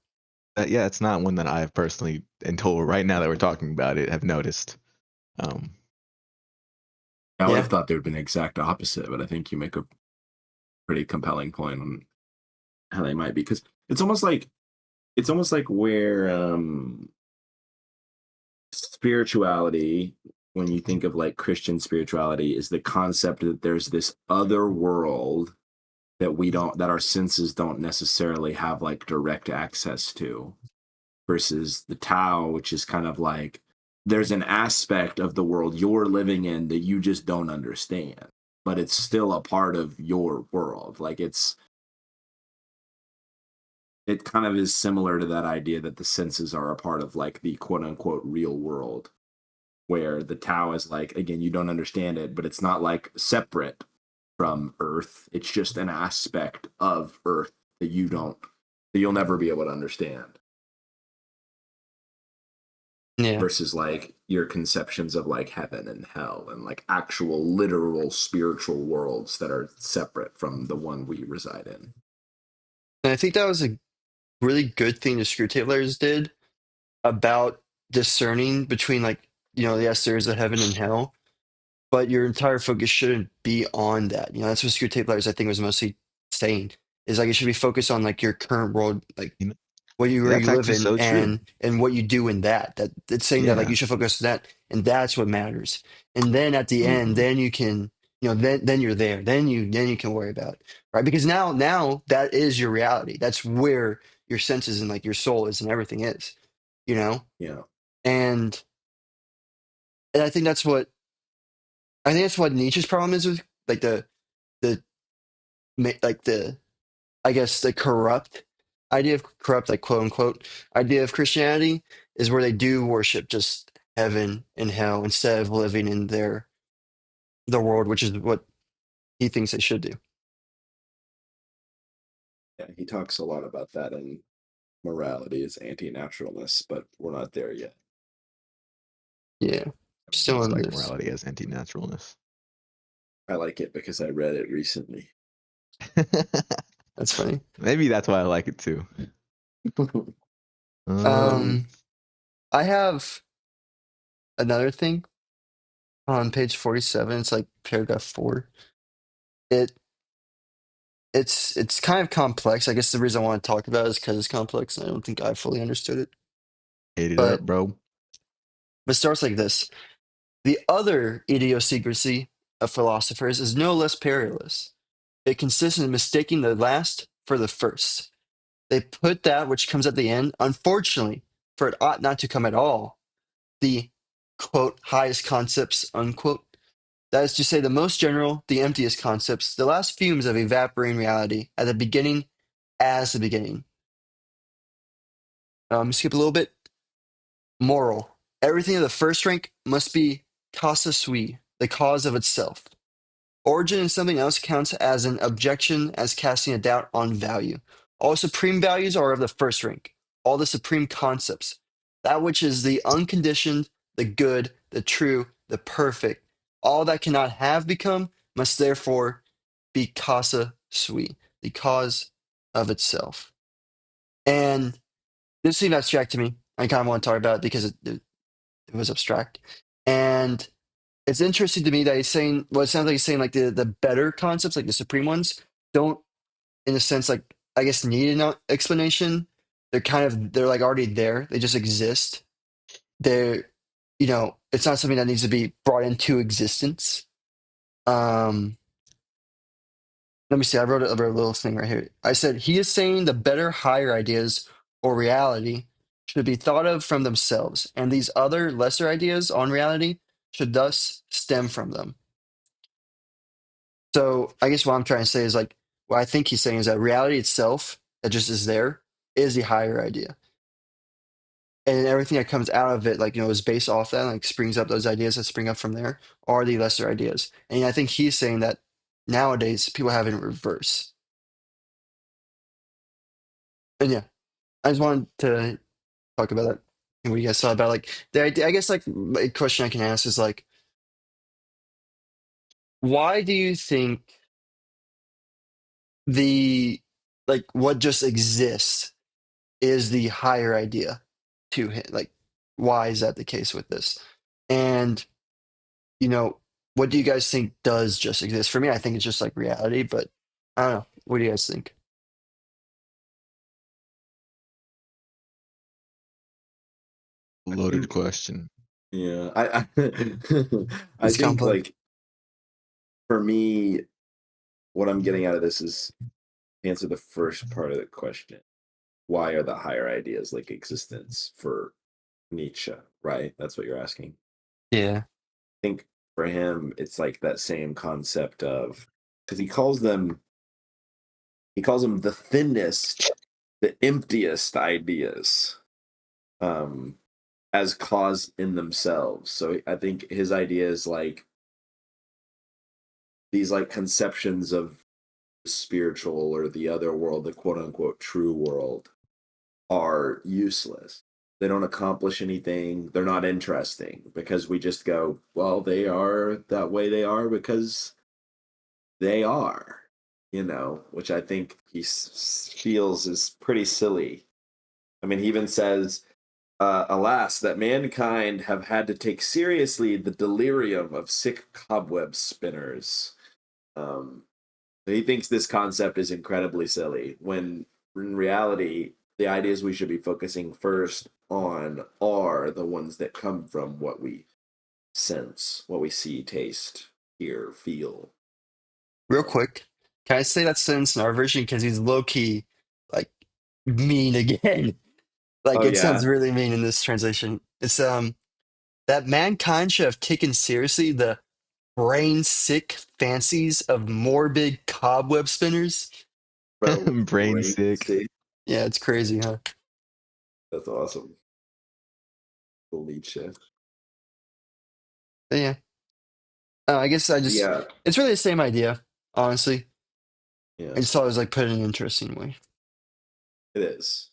Yeah, it's not one that I've personally, until right now that we're talking about it, have noticed. Um, I would have Yeah. thought they would have been the exact opposite, but I think you make a pretty compelling point on how they might be because it's almost like where spirituality, when you think of like Christian spirituality, is the concept that there's this other world that our senses don't necessarily have like direct access to, versus the Tao, which is kind of like there's an aspect of the world you're living in that you just don't understand, but it's still a part of your world. Like it kind of is similar to that idea that the senses are a part of like the quote unquote real world, where the Tao is like, again, you don't understand it, but it's not like separate from Earth. It's just an aspect of Earth that you'll never be able to understand. Yeah. Versus like your conceptions of like heaven and hell and like actual literal spiritual worlds that are separate from the one we reside in. And I think that was a really good thing the Screw Tailors did about discerning between like, yes, there is a heaven and hell, but your entire focus shouldn't be on that. That's what Screw Tailors I think was mostly saying is like it should be focused on like your current world, like you know, where that's you live actually in so true. and what you do in that. That it's saying that like Yeah. you should focus on that and that's what matters. And then at the end, Mm-hmm. then you can, then you're there. Then you can worry about it. Right. Because now that is your reality. That's where your senses and like your soul is and everything is, you know? Yeah. And I think that's what Nietzsche's problem is with like the like the I guess the corrupt idea of corrupt, like quote unquote, idea of Christianity is where they do worship just heaven and hell instead of living in the world, which is what he thinks they should do. Yeah, he talks a lot about that in Morality is Anti-Naturalness, but we're not there yet. Yeah, still It's in like this. morality as anti-naturalness. I like it because I read it recently. That's funny. Maybe that's why I like it too. Um, I have another thing on page 47. It's like paragraph 4. It it's kind of complex. I guess the reason I want to talk about it is because it's complex, and I don't think I fully understood it. Ate it up, But bro. it starts like this: the other idiosyncrasy of philosophers is no less perilous. It consists in mistaking the last for the first. They put that which comes at the end, unfortunately, for it ought not to come at all, the quote highest concepts unquote. That is to say, the most general, the emptiest concepts, the last fumes of evaporating reality at the beginning as the beginning. Skip a little bit. Moral. Everything of the first rank must be causa sui, the cause of itself. Origin in something else counts as an objection, as casting a doubt on value. All supreme values are of the first rank. All the supreme concepts. That which is the unconditioned, the good, the true, the perfect. All that cannot have become must therefore be causa sui, the cause of itself. And this seemed abstract to me. I kind of want to talk about it because it was abstract. And it's interesting to me that he's saying, well, it sounds like he's saying like the better concepts, like the supreme ones, don't, in a sense, like, I guess, need an explanation. They're like already there. They just exist. They're, it's not something that needs to be brought into existence. Um, Let me see. I wrote a little thing right here. I said, he is saying the better, higher ideas or reality should be thought of from themselves, and these other lesser ideas on reality should thus stem from them. So I guess what I'm trying to say is like, what I think he's saying is that reality itself, that just is there, is the higher idea. And everything that comes out of it, like, is based off that, like springs up those ideas that spring up from there, are the lesser ideas. And I think he's saying that nowadays people have it in reverse. And yeah, I just wanted to talk about that and what you guys thought about like the idea. I guess like a question I can ask is like, why do you think the like what just exists is the higher idea to him? Like, why is that the case with this? And you know, what do you guys think does just exist? For me, I think it's just like reality, but I don't know. What do you guys think? Loaded question. Yeah, I I It's think complex. like for me, what I'm getting out of this is answer the first part of the question. Why are the higher ideas like existence for Nietzsche, right? That's what you're asking. Yeah. I think for him, it's like that same concept of because he calls them the thinnest, the emptiest ideas, um, as cause in themselves. So I think his idea is like these like conceptions of spiritual or the other world, the quote unquote true world, are useless. They don't accomplish anything. They're not interesting because we just go, well, they are that way they are because they are, which I think he feels is pretty silly. I mean, he even says, alas, that mankind have had to take seriously the delirium of sick cobweb spinners. Um, he thinks this concept is incredibly silly when in reality, the ideas we should be focusing first on are the ones that come from what we sense, what we see, taste, hear, feel. Real quick, can I say that sentence in our version because he's low key like mean again? Like Oh it sounds yeah, really mean in this translation. It's that mankind should have taken seriously the brain sick fancies of morbid cobweb spinners. bro, Brain brain sick. state. Yeah, it's crazy, huh? That's awesome. Nietzsche. But yeah. I guess Yeah, it's really the same idea. honestly. Yeah, I just thought it was like put in an interesting way. it is.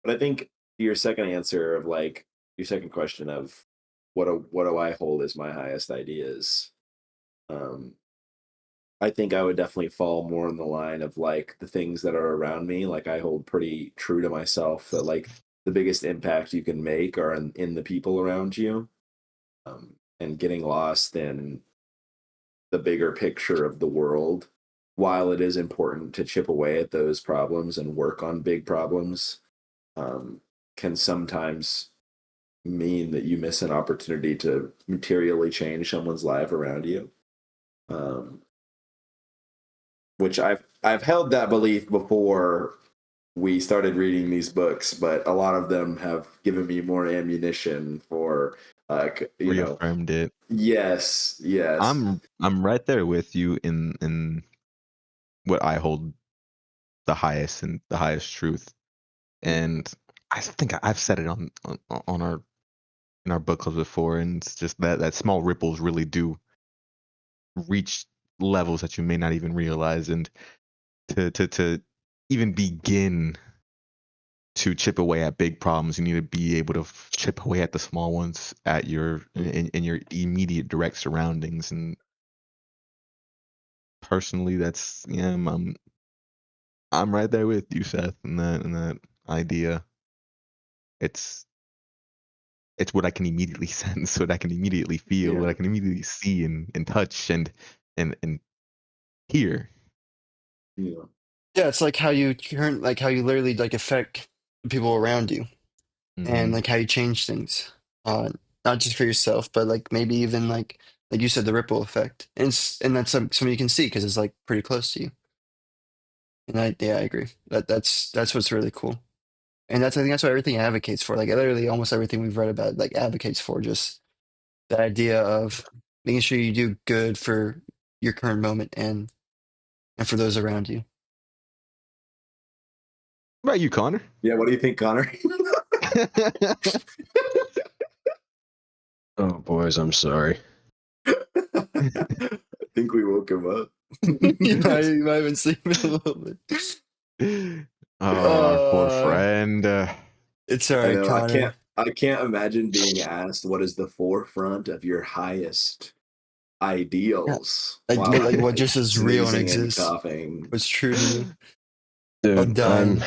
But I think your second answer of like your second question of what do I hold as my highest ideas? Um, I think I would definitely fall more in the line of like the things that are around me. Like I hold pretty true to myself that like the biggest impact you can make are in the people around you. And getting lost in the bigger picture of the world, while it is important to chip away at those problems and work on big problems, um, can sometimes mean that you miss an opportunity to materially change someone's life around you. Um, which I've held that belief before we started reading these books, but a lot of them have given me more ammunition for, you know, Reaffirmed it. yes. I'm right there with you in what I hold the highest and the highest truth. And I think I've said it on our in our book clubs before, and it's just that small ripples really do reach levels that you may not even realize, and to even begin to chip away at big problems, you need to be able to chip away at the small ones at your in your immediate direct surroundings. And personally, that's I'm right there with you, Seth, in that idea. It's what I can immediately sense, what I can immediately feel, what Yeah. I can immediately see and touch and hear. Yeah. Yeah, it's like how you turn, like how you literally like affect the people around you, and Hmm. like how you change things. Not just for yourself, but like maybe even like you said, the ripple effect, and that's something you can see because it's like pretty close to you. And I agree. That's what's really cool. And I think that's what everything advocates for. Like literally almost everything we've read about like advocates for just the idea of making sure you do good for your current moment and for those around you. What about you, Connor? Yeah. What do you think, Connor? Oh, boys, I'm sorry. I think we woke him up. You might have been sleeping a little bit. Oh, our poor Uh, friend. it's all I right, know. I Connor. can't. I can't imagine being asked what is the forefront of your highest Yeah. ideals Like while I'm what like just is real and sneezing and exists. coughing. What's true to you. I'm Dude, dying.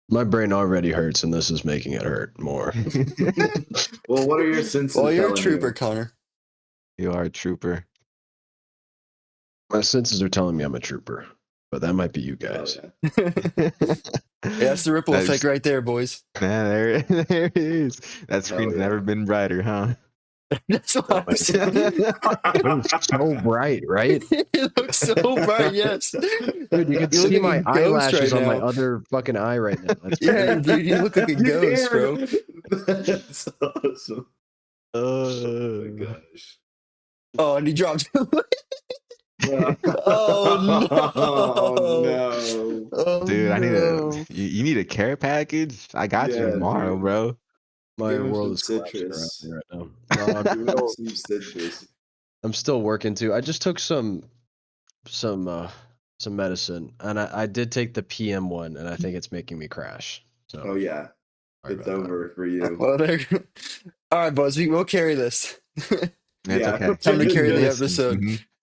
my brain already hurts, and this is making it hurt more. Well, what are your Well, senses you're a telling trooper, you? Connor. You are a trooper. My senses are telling me I'm a trooper, but that might be you Oh guys. yeah. Yeah, that's the ripple effect That's right there, boys. there it is. That Hell screen's yeah. never been brighter, huh? That's what Oh, I'm saying. It was so bright, right? It looks so bright, yes. Dude, you could You look see like my a ghost right eyelashes on my now. other fucking eye right now. That's Yeah, crazy. dude, you look like a You ghost, bro. can. That's awesome. Oh my Uh, gosh. Oh, and he dropped. Oh Oh no. no. Oh dude, I need no. you need a care package? I got you Yeah, tomorrow, dude. bro. My Give him world some is collapsing around citrus. me right now. No, I'm Give him still, some citrus. I'm still working too. I just took some some medicine, and I did take the PM one, and I think it's making me crash. So Oh yeah. sorry It's about that. over for you. Well, there. All right, boys, we'll carry this. It's Yeah. okay. Time to carry the Listen, episode.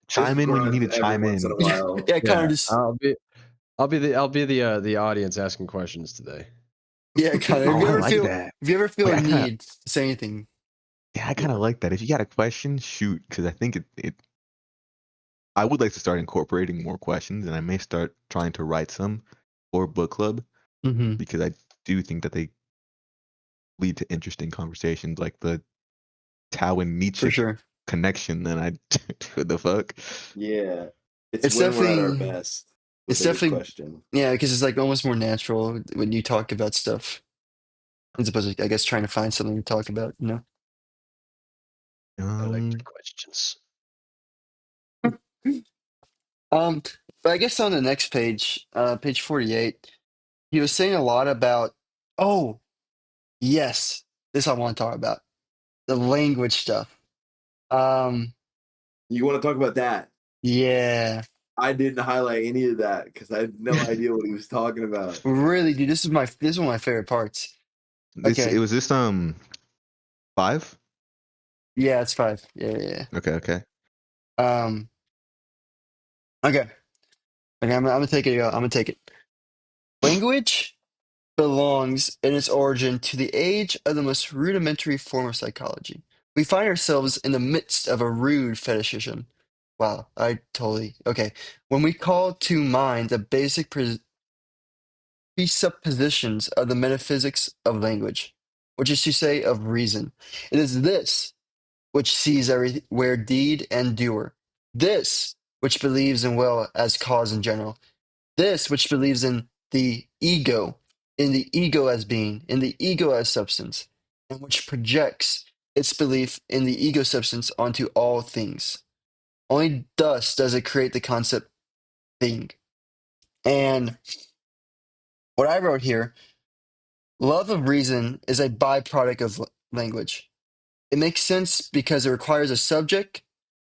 chime Just in when you need grunt to every chime once in a in. while. Yeah, Connor, Yeah, just I'll be the audience asking questions today. yeah, Connor. Oh, I like that. If you ever feel Wait, a need to say anything, I kind of like that. If you got a question, shoot, because I think I would like to start incorporating more questions, and I may start trying to write some for book club mm-hmm, because I do think that they lead to interesting conversations, like the Tao and for Nietzsche sure. connection. And I, what the fuck? Yeah. It's It's when we're at our definitely, best with it's a good definitely, question. yeah, because it's like almost more natural when you talk about stuff as opposed to, I guess, trying to find something to talk about. You know. I like the Um, questions. Um, but I guess on the next page, page 48, he was saying a lot about. Oh, yes, this I want to talk about the language stuff. Um, You want to talk about that? yeah. I didn't highlight any of that because I had no idea what he was talking about. Really, dude, this is one of my favorite parts. This it Okay. was this 5? Yeah, it's 5. Yeah. Okay. Um. Okay. Okay. I'm gonna take it. I'm gonna take it. Language belongs in its origin to the age of the most rudimentary form of psychology. We find ourselves in the midst of a rude fetishism. Wow, I totally okay. When we call to mind the basic presuppositions of the metaphysics of language, which is to say, of reason, it is this which sees everywhere deed and doer. This which believes in will as cause in general. This which believes in the ego as being, in the ego as substance, and which projects its belief in the ego substance onto all things. Only thus does it create the concept thing. And what I wrote here, love of reason is a byproduct of language. It makes sense because it requires a subject,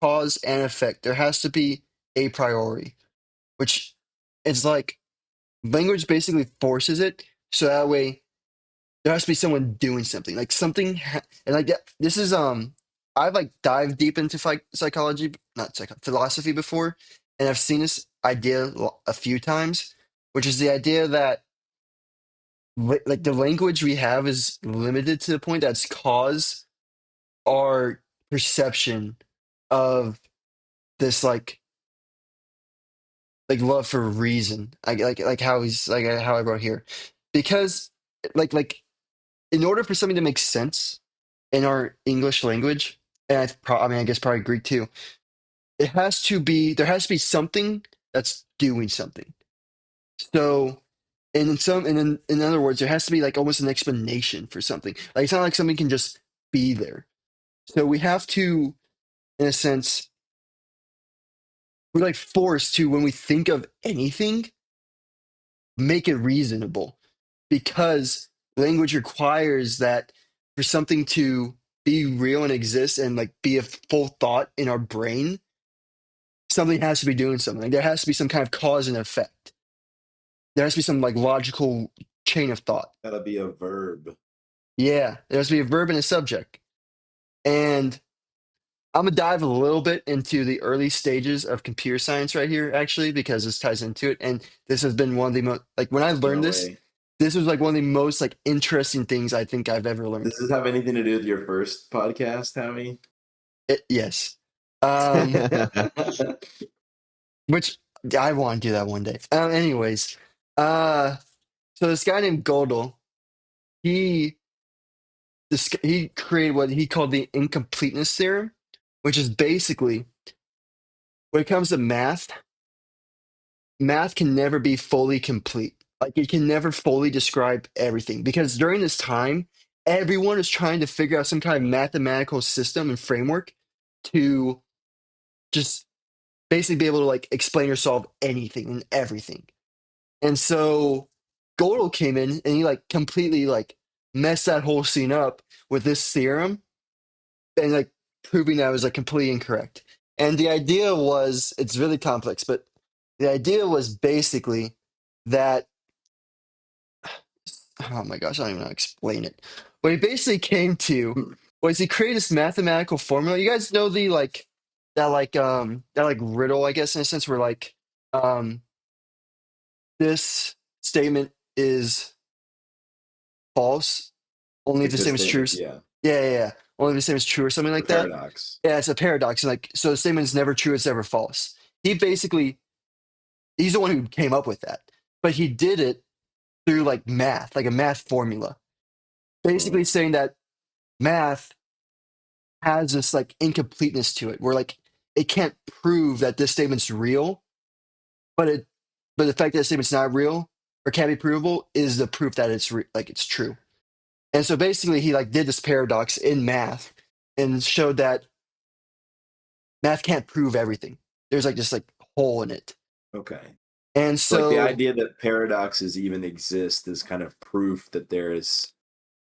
cause, and effect. There has to be a priori, which is like language basically forces it. So that way there has to be someone doing something, like and like that. This is I've like dived deep into psychology, not philosophy before, and I've seen this idea a few times, which is the idea that like the language we have is limited to the point that's cause our perception of this like love for reason. Like how he's like how I wrote here, because like in order for something to make sense in our English language, and I mean, I guess probably Greek too, there has to be something that's doing something. So, in other words, there has to be like almost an explanation for something. Like it's not like something can just be there. So we have to, in a sense, we're like forced to, when we think of anything, make it reasonable, because language requires that for something to be real and exist and like be a full thought in our brain, something has to be doing something. Like, there has to be some kind of cause and effect. There has to be some like logical chain of thought. Gotta be a verb. Yeah, there has to be a verb and a subject. And I'm gonna dive a little bit into the early stages of computer science right here, actually, because this ties into it. And this has been one of the most like when I Get learned this, away. this was like one of the most like interesting things I think I've ever learned. Does this have anything to do with your first podcast, Howie? Yes, which I want to do that one day. Anyways, uh, so this guy named Gödel, he he created what he called the incompleteness theorem, which is basically when it comes to math can never be fully complete. Like it can never fully describe everything, because during this time, everyone is trying to figure out some kind of mathematical system and framework to just basically be able to like explain or solve anything and everything. And so Gödel came in and he like completely like messed that whole scene up with this theorem and like proving that it was like completely incorrect. And the idea was, it's really complex, but the idea was basically that, oh my gosh, I don't even know how to explain it. What he basically came to was he created this mathematical formula. You guys know the like that like riddle, I guess, in a sense, where like um this statement is false only if Like the this statement is true. statement, yeah. Yeah. Only if the statement is true or something The like that. paradox. Yeah, it's a paradox. And like, so the statement is never true, it's never false. He basically, he's the one who came up with that, but he did it through like math, like a math formula, basically Mhm. saying that math has this like incompleteness to it, where like it can't prove that this statement's real, but but the fact that the statement's not real or can't be provable is the proof that like it's true. And so basically, he like did this paradox in math and showed that math can't prove everything. There's like this like hole in it. Okay. And So like the so idea that paradoxes even exist is kind of proof that there is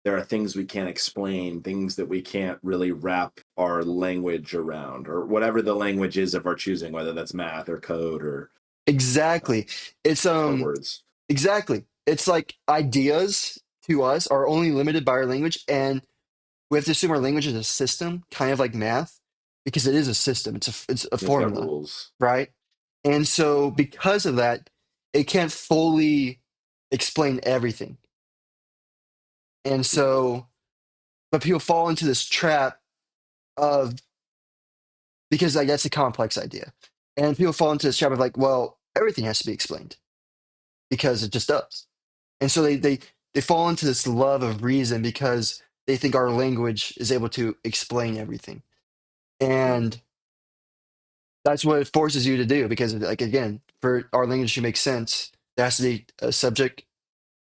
there are things we can't explain, things that we can't really wrap our language around, or whatever the language is of our choosing, whether that's math or code Exactly. It's or words. exactly. It's like ideas to us are only limited by our language, and we have to assume our language is a system, kind of like math, because it is a system. It's a It's got formula, rules. right? And so because of that, it can't fully explain everything. And so, but people fall into this trap of, because like that's a complex idea. And people fall into this trap of like, well, everything has to be explained because it just does. And so they fall into this love of reason because they think our language is able to explain everything. And that's what it forces you to do because, like, again, for our language to make sense, there has to be a subject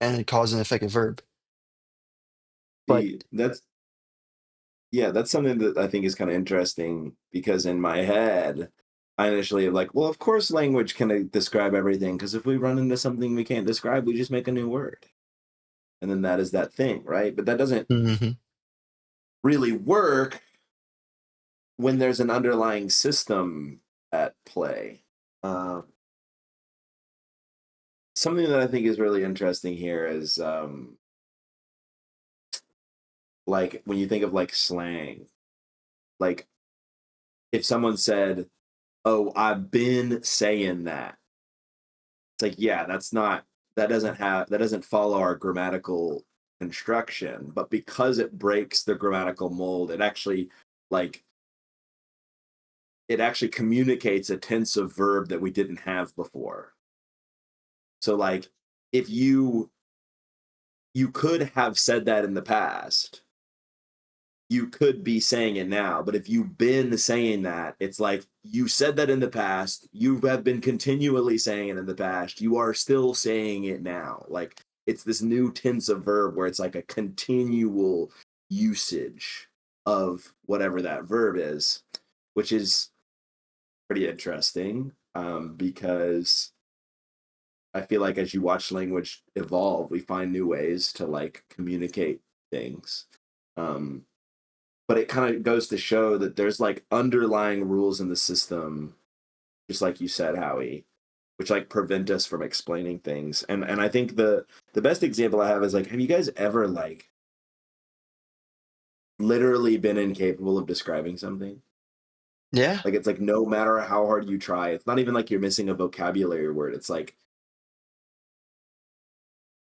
and a cause and effect, a verb. But See, that's something that I think is kind of interesting because in my head, I initially am like, well, of course, language can describe everything because if we run into something we can't describe, we just make a new word, and then that is that thing, right? But that doesn't Mhm. really work when there's an underlying system at play. Something that I think is really interesting here is like when you think of like slang, like if someone said, "Oh, I've been saying that," it's like, yeah, that doesn't follow our grammatical construction, but because it breaks the grammatical mold, like it actually communicates a tense of verb that we didn't have before. So like if you could have said that in the past, you could be saying it now. But if you've been saying that, it's like you said that in the past, you have been continually saying it in the past, you are still saying it now. Like it's this new tense of verb where it's like a continual usage of whatever that verb is, which is pretty interesting because I feel like as you watch language evolve, we find new ways to like communicate things. Um, but it kind of goes to show that there's like underlying rules in the system, just like you said, Howie, which like prevent us from explaining things. And I think the best example I have is like, have you guys ever like literally been incapable of describing something? Yeah. Like it's like no matter how hard you try, it's not even like you're missing a vocabulary word. It's like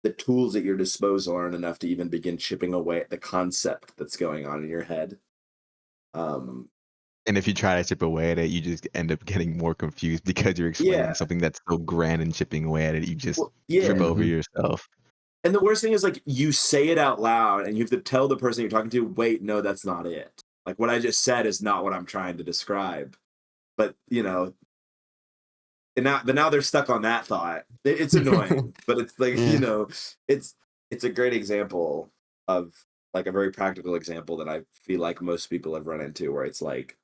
the tools at your disposal aren't enough to even begin chipping away at the concept that's going on in your head. Um, And if you try to chip away at it, you just end up getting more confused because you're explaining yeah, something that's so grand and chipping away at it. You just well, yeah. trip over Mhm. yourself. And the worst thing is like you say it out loud and you have to tell the person you're talking to, wait, no, that's not it. Like what I just said is not what I'm trying to describe. But but now they're stuck on that thought. It's annoying, but it's like, Yeah. it's it's a great example of like a very practical example that I feel like most people have run into where it's like,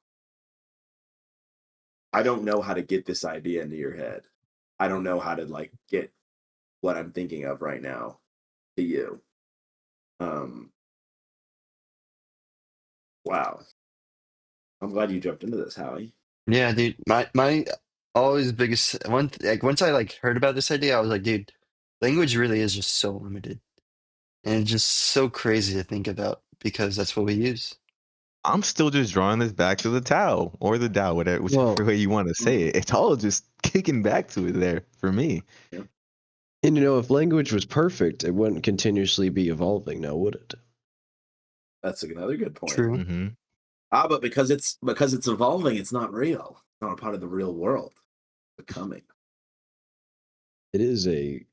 I don't know how to get this idea into your head. I don't know how to like get what I'm thinking of right now to you. Um, wow. I'm glad you jumped into this, Howie. Yeah, dude. My always biggest one, like once I like heard about this idea, I was like, dude, language really is just so limited. And it's just so crazy to think about because that's what we use. I'm still just drawing this back to the Tao or the Tao, whatever, whichever Well, way you want to say it. It's all just kicking back to it there for me. Yeah, and if language was perfect, it wouldn't continuously be evolving now, would it? that's another good point. True. Hmm. But because it's evolving, it's not real. It's not a part of the real world. Becoming. It is a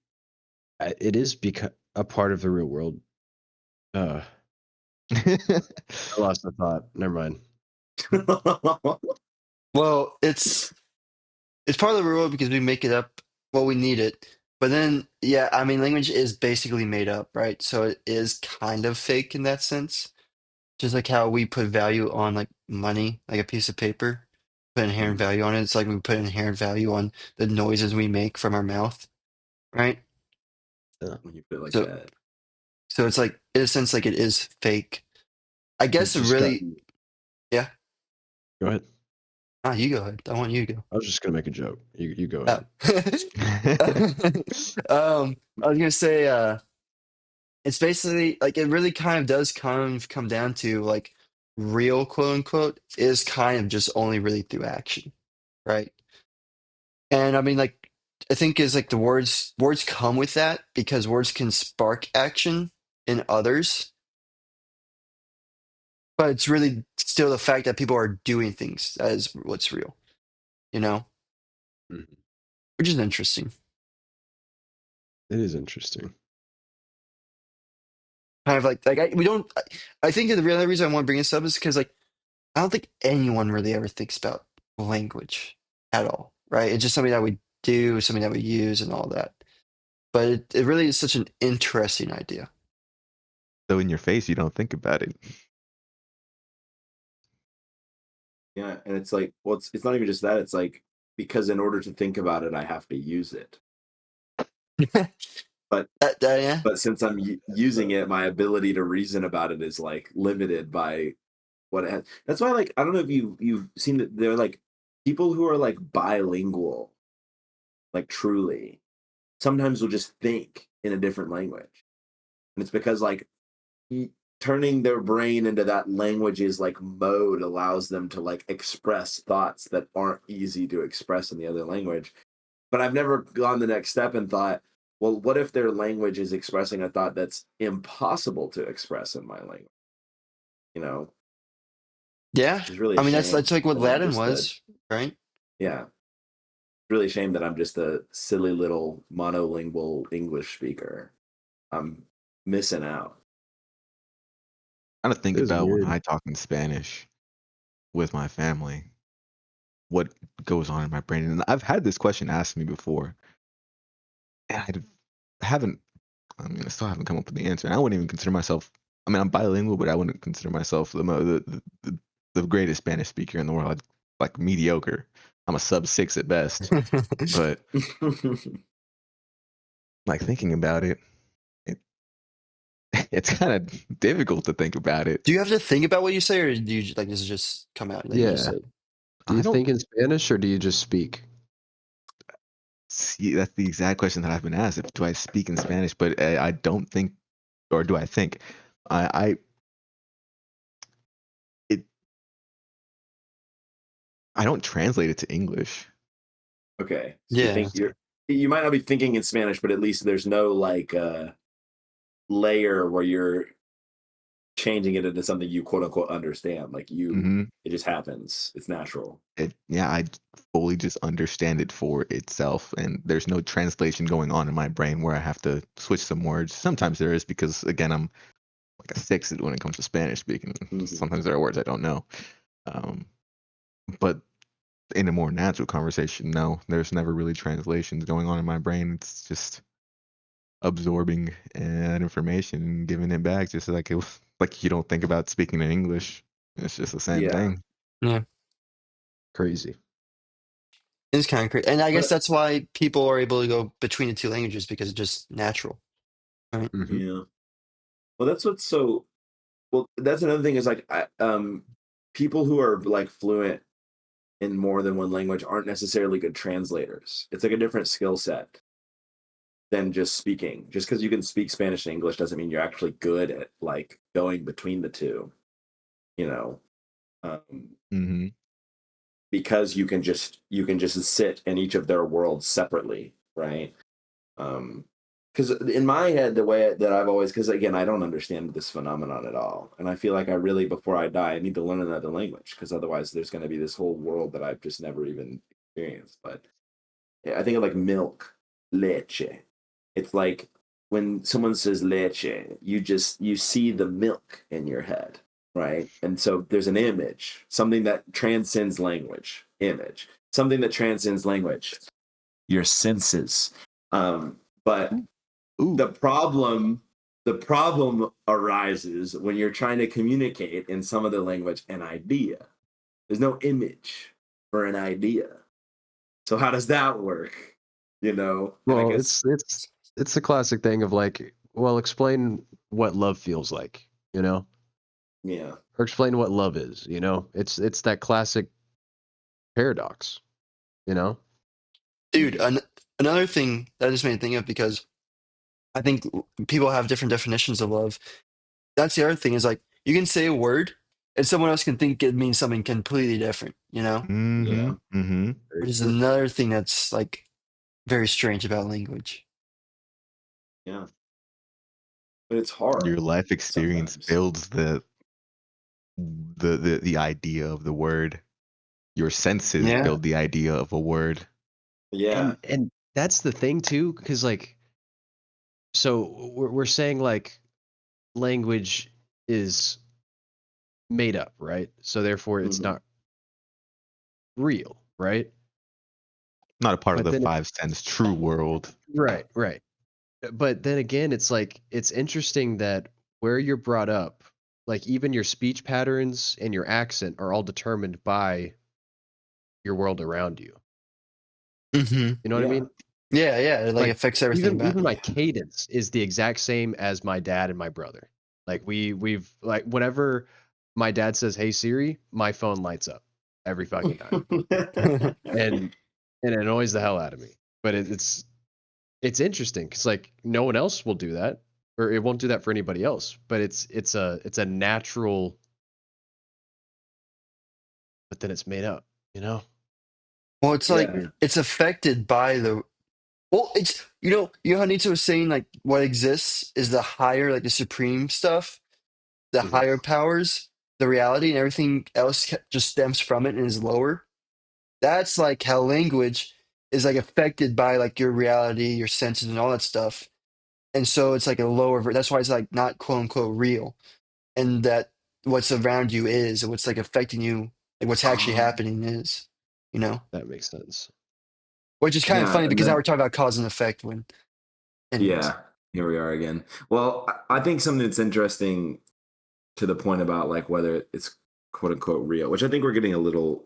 part of the real world. I lost the thought. Never mind. Well, it's part of the rule because we make it up. Well, we need it. But then, yeah, I mean, language is basically made up, right? So it is kind of fake in that sense. Just like how we put value on like money, like a piece of paper, put inherent value on it. It's like we put inherent value on the noises we make from our mouth, right? Yeah. When you put it like So, that. So it's like, in a sense, like it is fake. I guess it Just got. really, yeah. Go ahead. You go ahead. I want you to go. I was just gonna make a joke. You go Oh. ahead. I was gonna say, it's basically like it really kind of does come down to like real quote unquote is kind of just only really through action, right? And I mean, like, I think is like the words come with that because words can spark action in others, but it's really still the fact that people are doing things that is what's real, you know, Mhm. which is interesting. It is interesting. Kind of like we don't. I think the real reason I want to bring this up is because like I don't think anyone really ever thinks about language at all, right? It's just something that we do, something that we use, and all that. But it really is such an interesting idea. So in your face, you don't think about it. Yeah, and it's like, well, it's not even just that. It's like because in order to think about it, I have to use it. But Yeah. but since I'm using it, my ability to reason about it is like limited by what it has. That's why, like, I don't know if you've seen that they're like people who are like bilingual, like truly, sometimes will just think in a different language, and it's because like turning their brain into that language's like mode allows them to like express thoughts that aren't easy to express in the other language. But I've never gone the next step and thought, well, what if their language is expressing a thought that's impossible to express in my language? You know, Yeah. it's really I a mean, that's shame like what that I'm Latin just a, was, right? yeah, really a shame that I'm just a silly little monolingual English speaker. I'm missing out. Kind of think It is about when weird. I talk in Spanish with my family, what goes on in my brain. And I've had this question asked me before, and I haven't. I mean, I still haven't come up with the answer. And I wouldn't even consider myself. I mean, I'm bilingual, but I wouldn't consider myself the greatest Spanish speaker in the world. Like mediocre. I'm a sub 6 at best. But like thinking about it, it it's kind of difficult to think about it. Do you have to think about what you say, or do you like this just come out and then you just Yeah. say? Do I you don't think in Spanish or do you just speak? see. That's the exact question that I've been asked. Do I speak in Spanish? But I don't think, or do I think? I it I don't translate it to English. Okay, so you Yeah. think you might not be thinking in Spanish, but at least there's no like layer where you're changing it into something you quote unquote understand. Like you, Hmm. it just happens. It's natural. Yeah, I fully just understand it for itself, and there's no translation going on in my brain where I have to switch some words. Sometimes there is because again, I'm like a 6 when it comes to Spanish speaking. Mhm. Sometimes there are words I don't know. Um, but in a more natural conversation, no, there's never really translations going on in my brain. It's just absorbing that information and giving it back, just like like you don't think about speaking in English. It's just the same Yeah, thing. Yeah. Crazy. It's kind of crazy. And I guess but that's why people are able to go between the two languages because it's just natural, right? Hmm. yeah. Well, that's what's so. Well, that's another thing is like people who are like fluent in more than one language aren't necessarily good translators. It's like a different skill set than just speaking. Just because you can speak Spanish and English doesn't mean you're actually good at like going between the two. You know, um, Hmm. because you can just sit in each of their worlds separately, right? Um, because in my head, the way that I've always, because again, I don't understand this phenomenon at all, and I feel like I really, before I die, I need to learn another language because otherwise, there's going to be this whole world that I've just never even experienced. But yeah, I think of like milk, leche. It's like when someone says leche, you see the milk in your head, right? And so there's an image, something that transcends language, image, something that transcends language, your senses. But Ooh, the problem arises when you're trying to communicate in some other language an idea. There's no image for an idea. So how does that work? And I Well, guess it's the classic thing of like well, explain what love feels like, you know, Yeah. or explain what love is. You know, it's that classic paradox. You know. Dude, another thing that I just made me think of, because I think people have different definitions of love. That's the other thing, is like you can say a word and someone else can think it means something completely different, you know? Mm-hmm. Yeah. Mm-hmm. Which is another thing that's like very strange about language. Yeah. But it's hard Your life experience sometimes. builds the idea of the word. Your senses Yeah. build the idea of a word. Yeah. And that's the thing too, because like, so we're saying like language is made up, right? So therefore, it's Mhm. not real, right? Not a part of But the then, five sense true world. right. But then again, it's like it's interesting that where you're brought up, like even your speech patterns and your accent are all determined by your world around you. Hmm. You know what I Yeah. mean? Yeah, yeah. It like Like affects everything about even my you. cadence is the exact same as my dad and my brother. Like we've like whenever my dad says "Hey Siri," my phone lights up every fucking time, and it annoys the hell out of me. But it's interesting because like no one else will do that, or it won't do that for anybody else. But it's a natural, but then it's made up. You know, Well, it's it's like Yeah. weird. it's affected by the well, it's you know how Nietzsche was saying like what exists is the higher, like the supreme stuff, the Mhm. higher powers, the reality, and everything else just stems from it and is lower. That's like how language is like affected by like your reality, your senses, and all that stuff. And so it's like a lower. That's why it's like not quote unquote real, and that what's around you is, and what's like affecting you, like what's actually Um, happening is, you know. That makes sense. Which is kind of yeah. funny And because now then we're talking about cause and effect. When, anyways. yeah, here we are again. Well, I think something that's interesting to the point about like whether it's quote unquote real, which I think we're getting a little.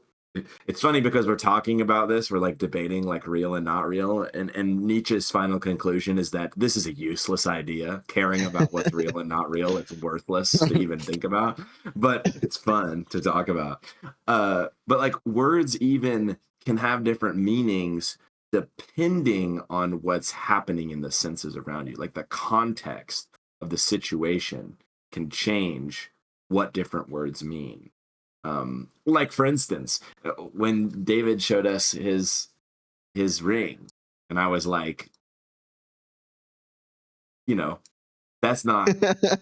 It's funny because we're talking about this, we're like debating like real and not real, and Nietzsche's final conclusion is that this is a useless idea. Caring about what's real and not real, it's worthless to even think about, but it's fun to talk about. But like words even can have different meanings depending on what's happening in the senses around you, like the context of the situation can change what different words mean. Like for instance, when David showed us his ring, and I was like, you know, that's not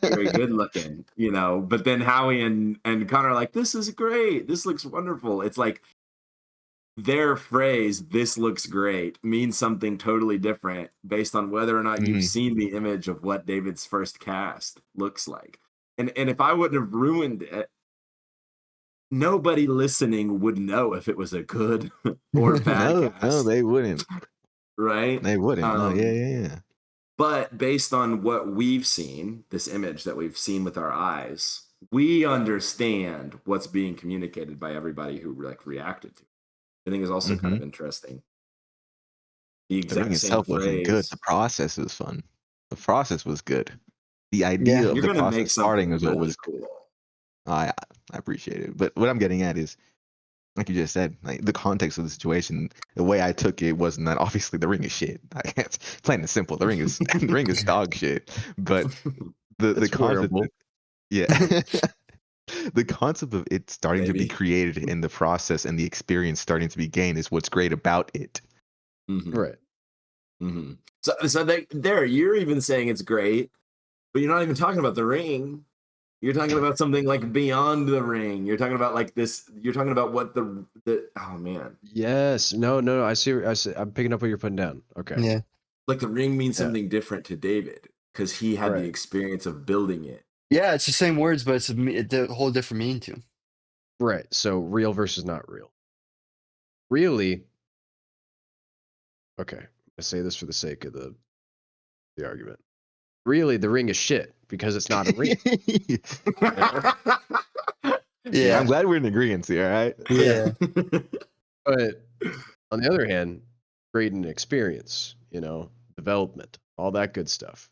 very good looking, you know. But then Howie and Connor are like, this is great. This looks wonderful. It's like their phrase, this looks great, means something totally different based on whether or not you've Mhm. seen the image of what David's first cast looks like. And if I wouldn't have ruined it, nobody listening would know if it was a good or bad No, cast, they wouldn't. right? They wouldn't. No, yeah, Um, yeah, yeah. but based on what we've seen, this image that we've seen with our eyes, we understand what's being communicated by everybody who like reacted to it. I think is also kind Mm-hmm. of interesting. The The ring exact same itself wasn't good. phrase. The process was fun. The process was good. The Yeah. idea of You're the gonna make process starting something was what really was. cool. I appreciate it, but what I'm getting at is, like you just said, like the context of the situation. The way I took it wasn't that obviously the ring is shit. It's plain and simple. The ring is the ring is dog shit. But the It's concept, wearable. yeah. The concept of it starting to be Maybe. created in the process and the experience starting to be gained is what's great about it. Mm-hmm. Right. Mm-hmm. So there, you're even saying it's great, but you're not even talking about the ring. You're talking about something like beyond the ring. You're talking about like this. You're talking about what the oh man, Yes. No. I see. I'm picking up what you're putting down. Okay. Yeah. like the ring means Yeah. something different to David because he had the Right. experience of building it. Yeah, it's the same words, but it's a whole different meaning to 'em. Right. So real versus not real. Really. Okay. I say this for the sake of the argument. Really, the ring is shit because it's not a ring. You know? Yeah, I'm Yeah. glad we're in agreement here, all right? Yeah. Yeah. But on the other hand, great in experience, development, all that good stuff.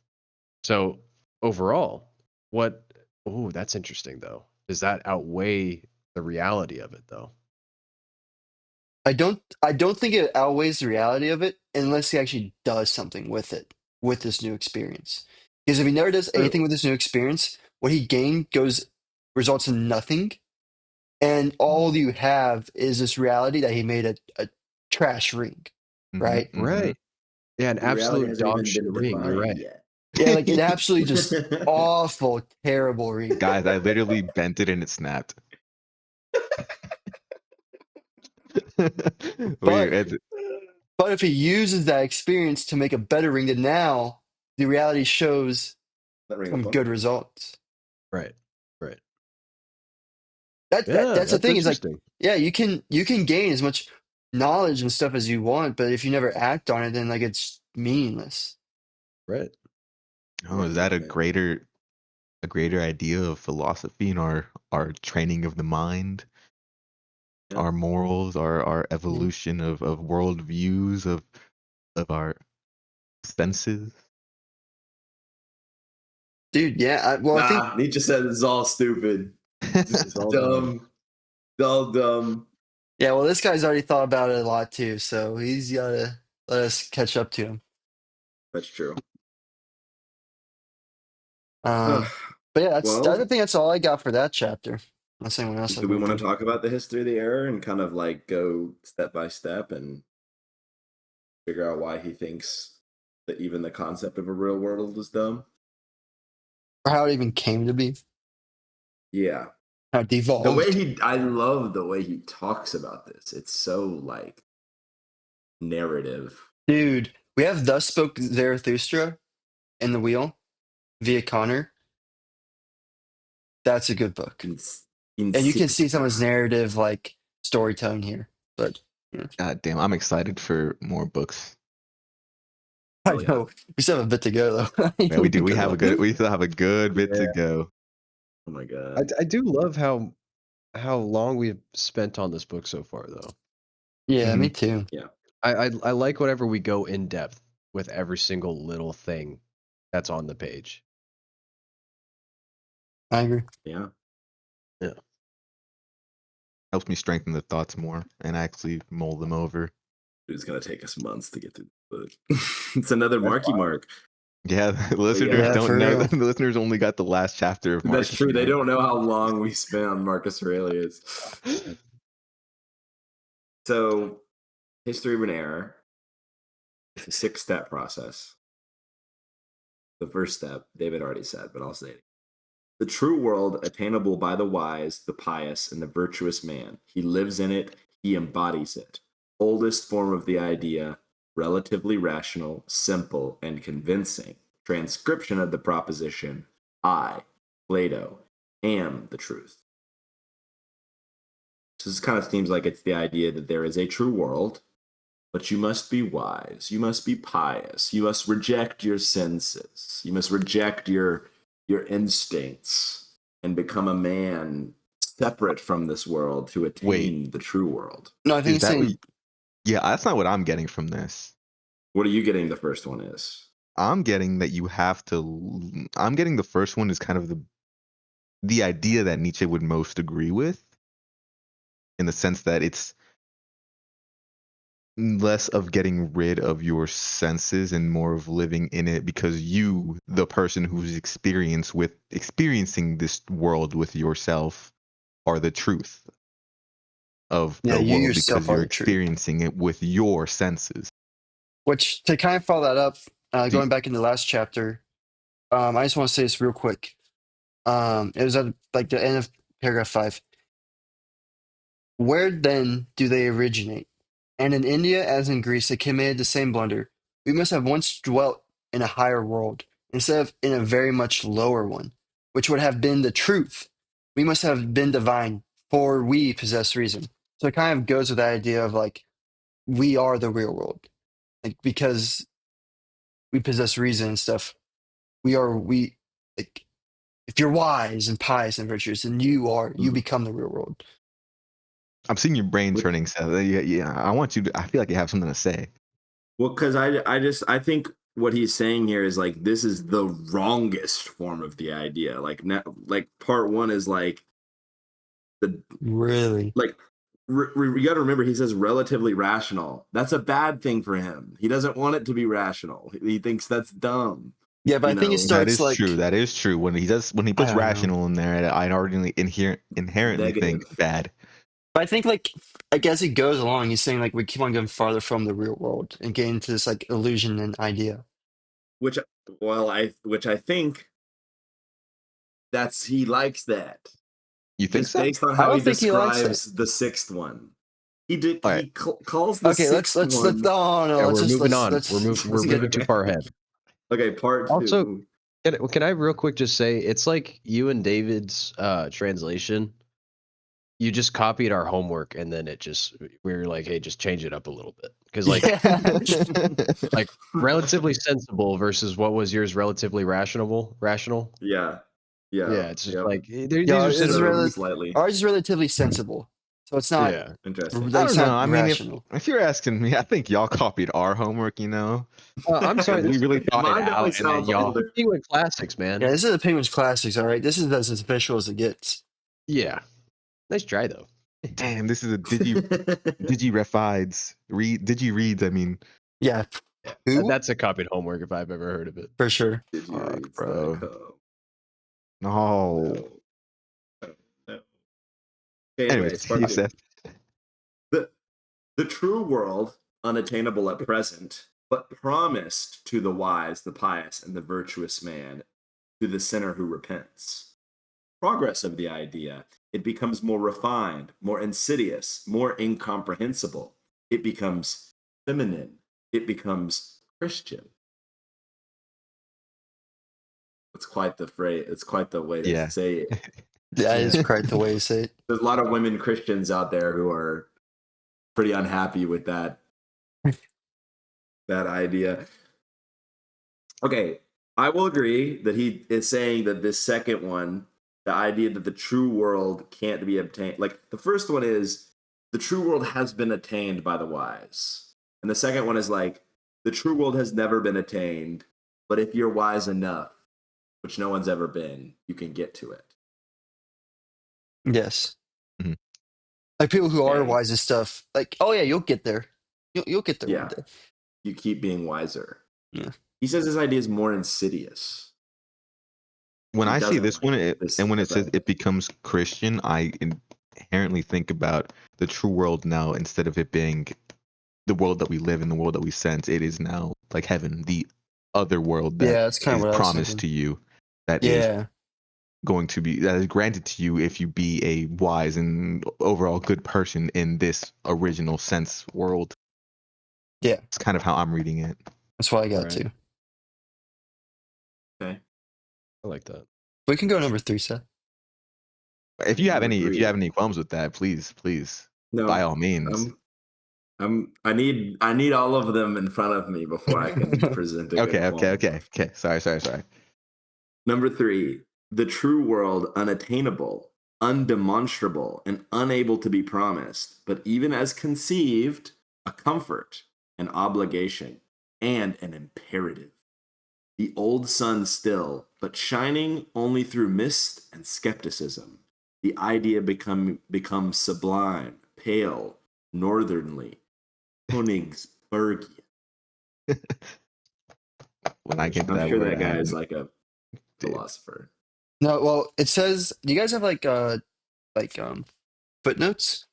So overall, what? Oh, that's interesting though. Does that outweigh the reality of it though? I don't think it outweighs the reality of it unless he actually does something with it, with this new experience. Because if he never does anything with this new experience, what he gained results in nothing. And all you have is this reality that he made a trash ring, right? Right. Yeah, an The reality absolute hasn't dog even shit been ring. You're defined right. yet. Yeah, like an absolutely just awful, terrible ring. Guys, I literally bent it and it snapped. But It's, but if he uses that experience to make a better ring, then now the reality shows That ring of some fun. good results. Right. Right. That, that Yeah, that's the that's thing is like, interesting. yeah, you can gain as much knowledge and stuff as you want, but if you never act on it, then like it's meaningless. Right. oh, is that a greater idea of philosophy and our training of the mind, Yeah. our morals, our evolution of world views of our senses? Dude, yeah. I think Nah, Nietzsche said it's all stupid. It's all Dumb. It's all dumb. yeah, well, this guy's already thought about it a lot too, so he's gotta let us catch up to him. That's true. Um, but yeah, I Well, think that's all I got for that chapter. Unless anyone else has do we want anything. to talk about the history of the error and kind of like go step by step and figure out why he thinks that even the concept of a real world is dumb? Or how it even came to be, Yeah. how it devolved. I love the way he talks about this. It's so like narrative. Dude, we have Thus Spoke Zarathustra in the wheel via Connor. That's a good book. And you can see some of his narrative, like storytelling here. But yeah. God damn, I'm excited for more books. I Oh, yeah. know we still have a bit to go though. Yeah, we do. We Good one. still have a good bit to go. Oh my god. I do love how long we've spent on this book so far though. Yeah, me too. Yeah. I like whenever we go in depth with every single little thing that's on the page. I agree. Yeah. Yeah. Helps me strengthen the thoughts more and actually mold them over. It's gonna take us months to get through the book. It's another Marky Mark. Yeah, the listeners yeah, don't for know. real. The listeners only got the last chapter of That's Marcus. true. They don't know how long we spent on Marcus Aurelius. So, history of an error. It's a 6-step process. The first step, David already said, but I'll say it. The true world, attainable by the wise, the pious, and the virtuous man. He lives in it, he embodies it. Oldest form of the idea, relatively rational, simple, and convincing. Transcription of the proposition, I, Plato, am the truth. So this kind of seems like it's the idea that there is a true world, but you must be wise, you must be pious, you must reject your senses, you must reject your instincts and become a man separate from this world to attain the true world. No, I think Is it's that what? saying Yeah, that's not what I'm getting from this. What are you getting? The first one is I'm getting that you have to. I'm getting the first one is kind of the idea that Nietzsche would most agree with, in the sense that it's less of getting rid of your senses and more of living in it, because you, the person who's experiencing this world with yourself, are the truth of yeah, the you world yourself because are you're the truth. experiencing it with your senses. Which to kind of follow that up, Do going back in the last chapter, I just want to say this real quick. It was at like the end of paragraph 5. Where then do they originate? And in India, as in Greece, they committed the same blunder. We must have once dwelt in a higher world, instead of in a very much lower one, which would have been the truth. We must have been divine, for we possess reason. So it kind of goes with that idea of like, we are the real world. Like, because we possess reason and stuff, like, if you're wise and pious and virtuous, then you become the real world. I'm seeing your brain turning. So yeah, I want you to. I feel like you have something to say. well, because I think what he's saying here is like this is the wrongest form of the idea. Like like part one is like the Really? like you got to remember he says relatively rational. That's a bad thing for him. He doesn't want it to be rational. He thinks that's dumb. Yeah, but I think it That starts is true. like That is true. When he I puts don't know. rational in there, I already inherently think Negative. bad. But I think like as it goes along, he's saying like we keep on getting farther from the real world and getting to this like illusion and idea. Which I think that's he likes that. You think Just so? based on I how he don't think he likes it. describes the sixth one. All right. Calls the Okay, let's sixth let's one. oh no, Yeah, let's we're just moving on. let's We're get moving too far ahead. Okay, part Also, two. can I real quick just say it's like you and David's translation. You just copied our homework and then we were like, hey, just change it up a little bit because like yeah. like relatively sensible versus what was yours, relatively rational. Yeah. Yeah, it's just Yep. like these Yeah, are it's synonyms. Slightly. ours is relatively sensible, so it's not Yeah. Interesting. I like it's don't know. not I mean, rational. if you're asking me, I think y'all copied our homework. You know, I'm sorry. we really thought it Mine definitely out, and then sounds y'all. older. Penguin Classics, man. Yeah, this is the Penguins Classics, all right. This is as official as it gets. Yeah. Nice try though. Damn, this is a digi reads. I mean, Yeah, Yeah, who that's a copied homework if I've ever heard of it. for sure. Did you fuck, read bro. .com? No. No. Okay, anyways, Anyways, part you two. said. The true world, unattainable at present, but promised to the wise, the pious, and the virtuous man, to the sinner who repents. Progress of the idea, it becomes more refined, more insidious, more incomprehensible. It becomes feminine. It becomes Christian. It's quite the phrase. It's quite the way to Yeah. say it. That is Yeah. quite the way to say it. There's a lot of women Christians out there who are pretty unhappy with that idea. Okay, I will agree that he is saying that this second one, the idea that the true world can't be obtained, like the first one is the true world has been attained by the wise. And the second one is like the true world has never been attained, but if you're wise enough, which no one's ever been, you can get to it. Yes, Mhm. like people who are Okay. wise and stuff. Like, oh yeah, you'll get there. You'll get there one Yeah. day. You keep being wiser. Yeah. He says this idea is more insidious. When He I see doesn't this like one, this and when it says about it becomes Christian, I inherently think about the true world now instead of it being the world that we live in, the world that we sense. It is now like heaven, the other world that Yeah, that's kind of is what I was promised thinking. to you, that is Yeah, going to be, that is granted to you if you be a wise and overall good person in this original sense world. yeah, It's kind of how I'm reading it. that's what I got Right. too. Okay. I like that. We can go number 3, Seth. If you have Number any three. qualms with that, please, No, by all means. I need all of them in front of me before I can present a good Okay. qualm. Sorry. Number 3, the true world unattainable, undemonstrable, and unable to be promised, but even as conceived, a comfort, an obligation, and an imperative. The old sun still, but shining only through mist and skepticism. The idea becomes sublime, pale, northernly, Königsbergian. When I get to I'm that sure word, that guy I is like a dude. philosopher. No, well, it says. Do you guys have like footnotes?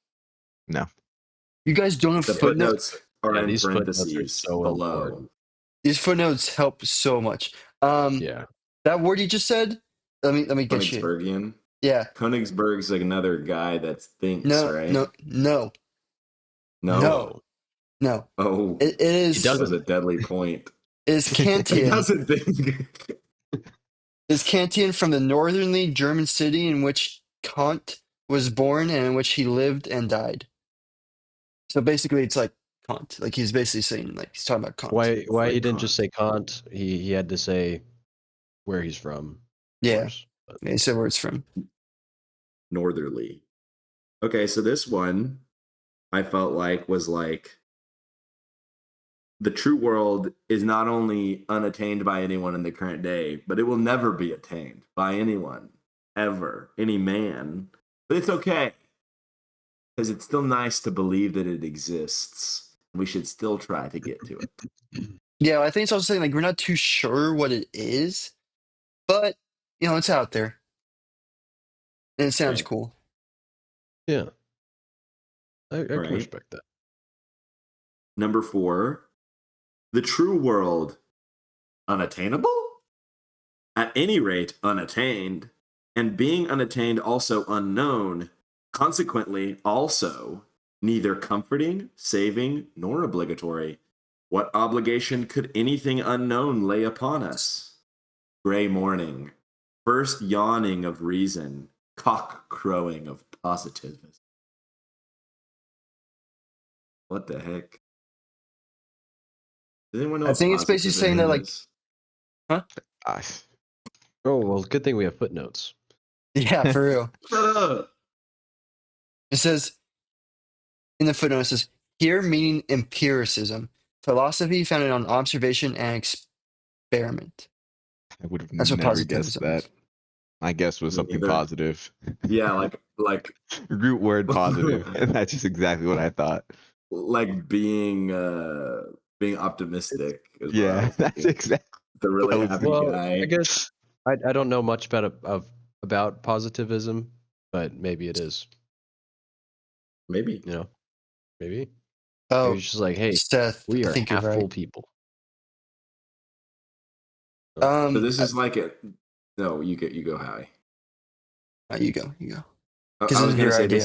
No. You guys don't have The footnotes. footnotes are Yeah, in these footnotes are parentheses so below. important. These footnotes help so much. Yeah. That word you just said. Let me get you. Königsbergian. Yeah. Königsberg's like another guy that thinks, No. right? No. No. No. Oh, It is. that was a deadly point. Is He Kantian. doesn't think. Is Kantian from the northernly German city in which Kant was born and in which he lived and died? So basically, it's like Kant. Like he's basically saying, like he's talking about Kant. Why like he didn't Kant. just say Kant? He had to say where he's from. Of Yeah. course. But Yeah, he said where it's from. Northerly. Okay, so this one I felt like was like the true world is not only unattained by anyone in the current day, but it will never be attained by anyone ever, any man. But it's okay because it's still nice to believe that it exists. We should still try to get to it. Yeah, I think it's also saying like we're not too sure what it is, but it's out there. And it sounds Right. cool. Yeah. I can Right. respect that. Number 4, the true world, unattainable? At any rate, unattained, and being unattained also unknown, consequently also neither comforting, saving, nor obligatory. What obligation could anything unknown lay upon us? Gray morning, first yawning of reason, cock crowing of positivism. What the heck? Does anyone know I what think it's basically saying that positivism like, is? huh? Gosh. Oh, well, good thing we have footnotes. Yeah, for real. Shut up. It says in the footnote, it says here meaning empiricism, philosophy founded on observation and experiment. I would have That's what never guessed positivism that. is. My guess was Me something neither. positive. Yeah, like Root word positive. And that's just exactly what I thought. like being optimistic is what I Yeah, was that's thinking. exactly The really what I was happy thinking. Well, I guy. guess I don't know much about positivism, but maybe it is. Maybe. Maybe. Maybe Oh, it's just like, hey, Seth, we I are think you're half right. full people. So this I- is like a no, you go high. you go. I Because was this is gonna your say idea.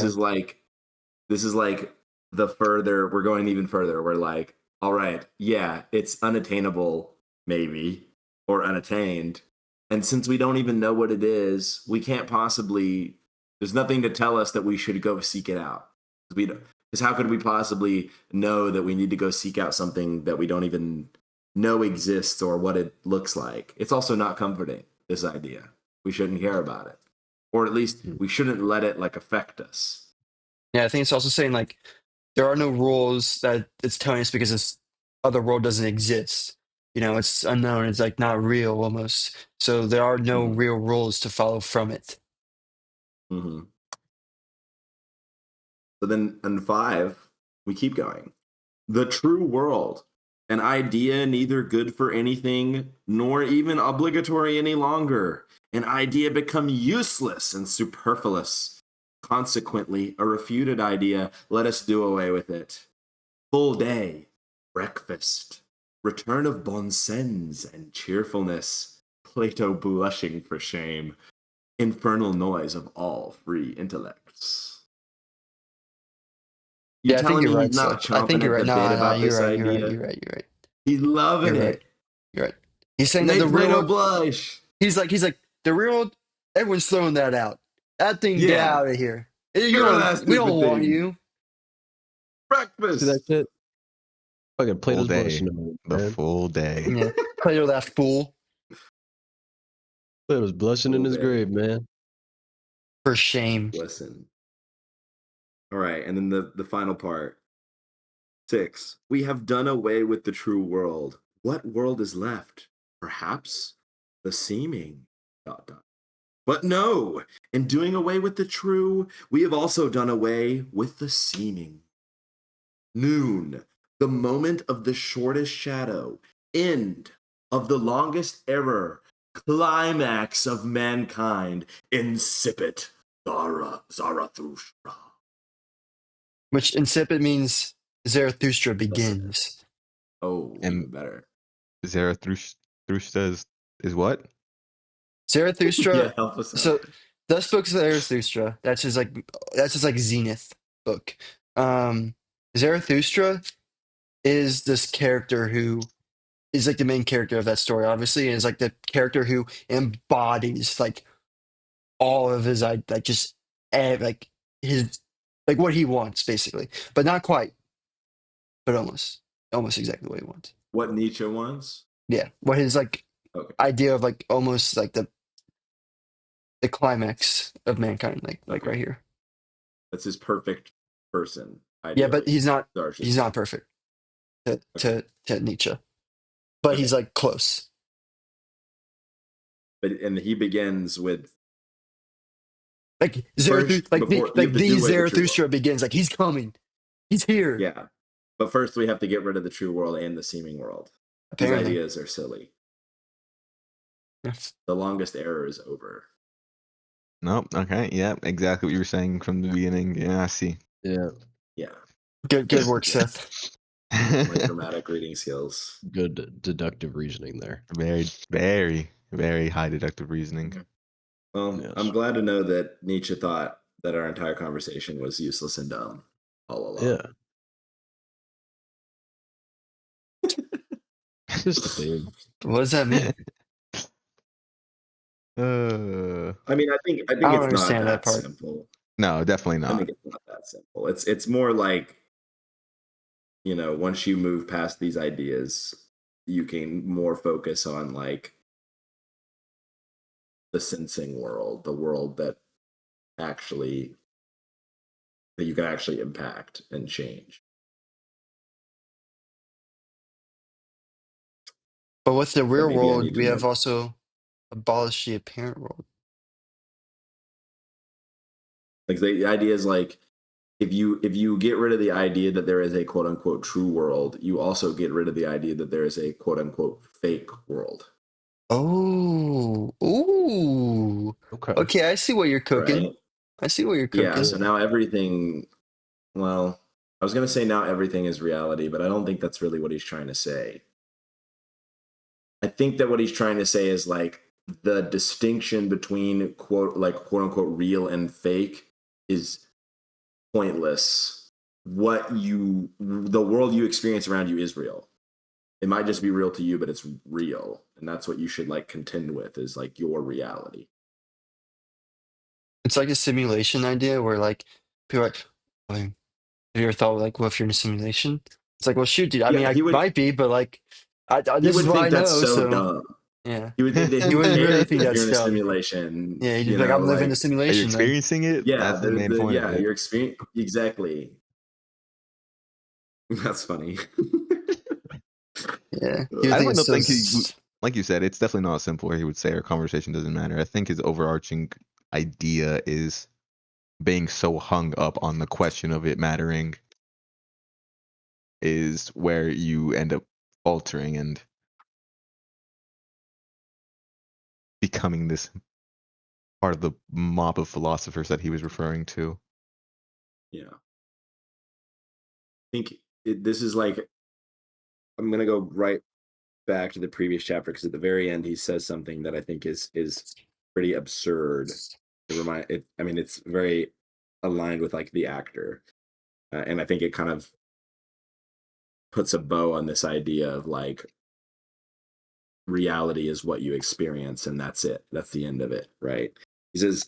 this is like the further we're going even further. We're like, all right, yeah, it's unattainable, maybe, or unattained. And since we don't even know what it is, we can't possibly there's nothing to tell us that we should go seek it out. Because how could we possibly know that we need to go seek out something that we don't even know exists or what it looks like? It's also not comforting, this idea. We shouldn't care about it. Or at least we shouldn't let it like affect us. Yeah, I think it's also saying like there are no rules that it's telling us because this other world doesn't exist. It's unknown. It's like not real almost. So there are no Mm-hmm. real rules to follow from it. Mm-hmm. So then in 5, we keep going. The true world, an idea neither good for anything nor even obligatory any longer. An idea become useless and superfluous. Consequently, a refuted idea, let us do away with it. Full day, breakfast, return of bon sens and cheerfulness, Plato blushing for shame, infernal noise of all free intellects. You're Yeah, I think telling you're me he's right, not Seth. I think chomping you're at right. the bit Nah, about you're this right. You're right. idea? You're right. You're right. He's loving You're right. it. You're right. He's saying that the Make real Plato world. blush. He's like the real world. Everyone's throwing that out. That thing, get Yeah. out of here. Get rid of that We don't stupid want thing. you. See that Breakfast. shit? Fucking Full Plato's day. blushing on me, The man. full day. Yeah, Plato, that fool, Plato's blushing in Full his day. grave, man. for shame. Listen. All right. And then the final part. 6. We have done away with the true world. What world is left? Perhaps the seeming. ... But no, in doing away with the true, we have also done away with the seeming. Noon, the moment of the shortest shadow, end of the longest error, climax of mankind, incipit Zarathustra. Which insipid means Zarathustra Listen. begins. Oh, And even better. Zarathustra is what? Zarathustra. Yeah, help us out. So, thus books of Zarathustra. That's his like zenith book. Um, Zarathustra is this character who is like the main character of that story, obviously, and is like the character who embodies like all of his like just like his like what he wants basically, but not quite, but almost exactly what he wants. What Nietzsche wants? Yeah, what his like Okay. idea of like almost like the climax of mankind, like Okay. right here. That's his perfect person, Yeah, but ideally. he's not Zarathustra. he's not perfect. to Nietzsche, but Okay. he's like close. And he begins with Like first Zarathustra, you like have to the do away with the true world. Zarathustra begins. Like he's coming, he's here. Yeah. But first we have to get rid of the true world and the seeming world. These Apparently, ideas are silly. yes. The longest error is over. Nope. Okay. Yeah. Exactly what you were saying from the beginning. Yeah. I see. Yeah, Yeah. Good work, Seth. My dramatic reading skills. good deductive reasoning there. Very, very, very high deductive reasoning. Well, Yes. I'm glad to know that Nietzsche thought that our entire conversation was useless and dumb all along. Yeah, just a thing. What does that mean? I mean, I think I don't it's not understand that that part. simple. No, definitely I not. think it's not that simple. It's more like, once you move past these ideas, you can more focus on like the sensing world, the world that you can actually impact and change. But with the But real maybe I world, need to we have know. also abolished the apparent world. Like the idea is like if you get rid of the idea that there is a quote unquote true world, you also get rid of the idea that there is a quote unquote fake world. Oh, ooh. Okay. Okay, I see what you're cooking. Right? I see what you're Yeah. cooking. So now everything. Well, I was gonna say now everything is reality, but I don't think that's really what he's trying to say. I think that what he's trying to say is like the distinction between quote unquote real and fake is pointless. The world you experience around you is real. It might just be real to you, but it's real. And that's what you should like contend with is like your reality. It's like a simulation idea where like people are like, "Wait, have you ever thought like, what if you're in a simulation?" It's like, well, shoot, dude. I mean, Yeah, I might be, but like, he this is would what I think that's know. so So dumb. yeah, He would think that he who would really cares think if you're that's in a dumb. simulation? Yeah, he'd just be like, I'm living the Are you simulation then. experiencing it? Yeah, That's the main point of it. your experience exactly. That's funny. Yeah, he I would think definitely it's don't so. think like you said, it's definitely not simple where he would say our conversation doesn't matter. I think his overarching idea is being so hung up on the question of it mattering is where you end up faltering and becoming this part of the mob of philosophers that he was referring to. Yeah. I think this is like I'm gonna go right back to the previous chapter because at the very end he says something that I think is pretty absurd. I mean, it's very aligned with like the actor, and I think it kind of puts a bow on this idea of like reality is what you experience, and that's it. That's the end of it, right? He says,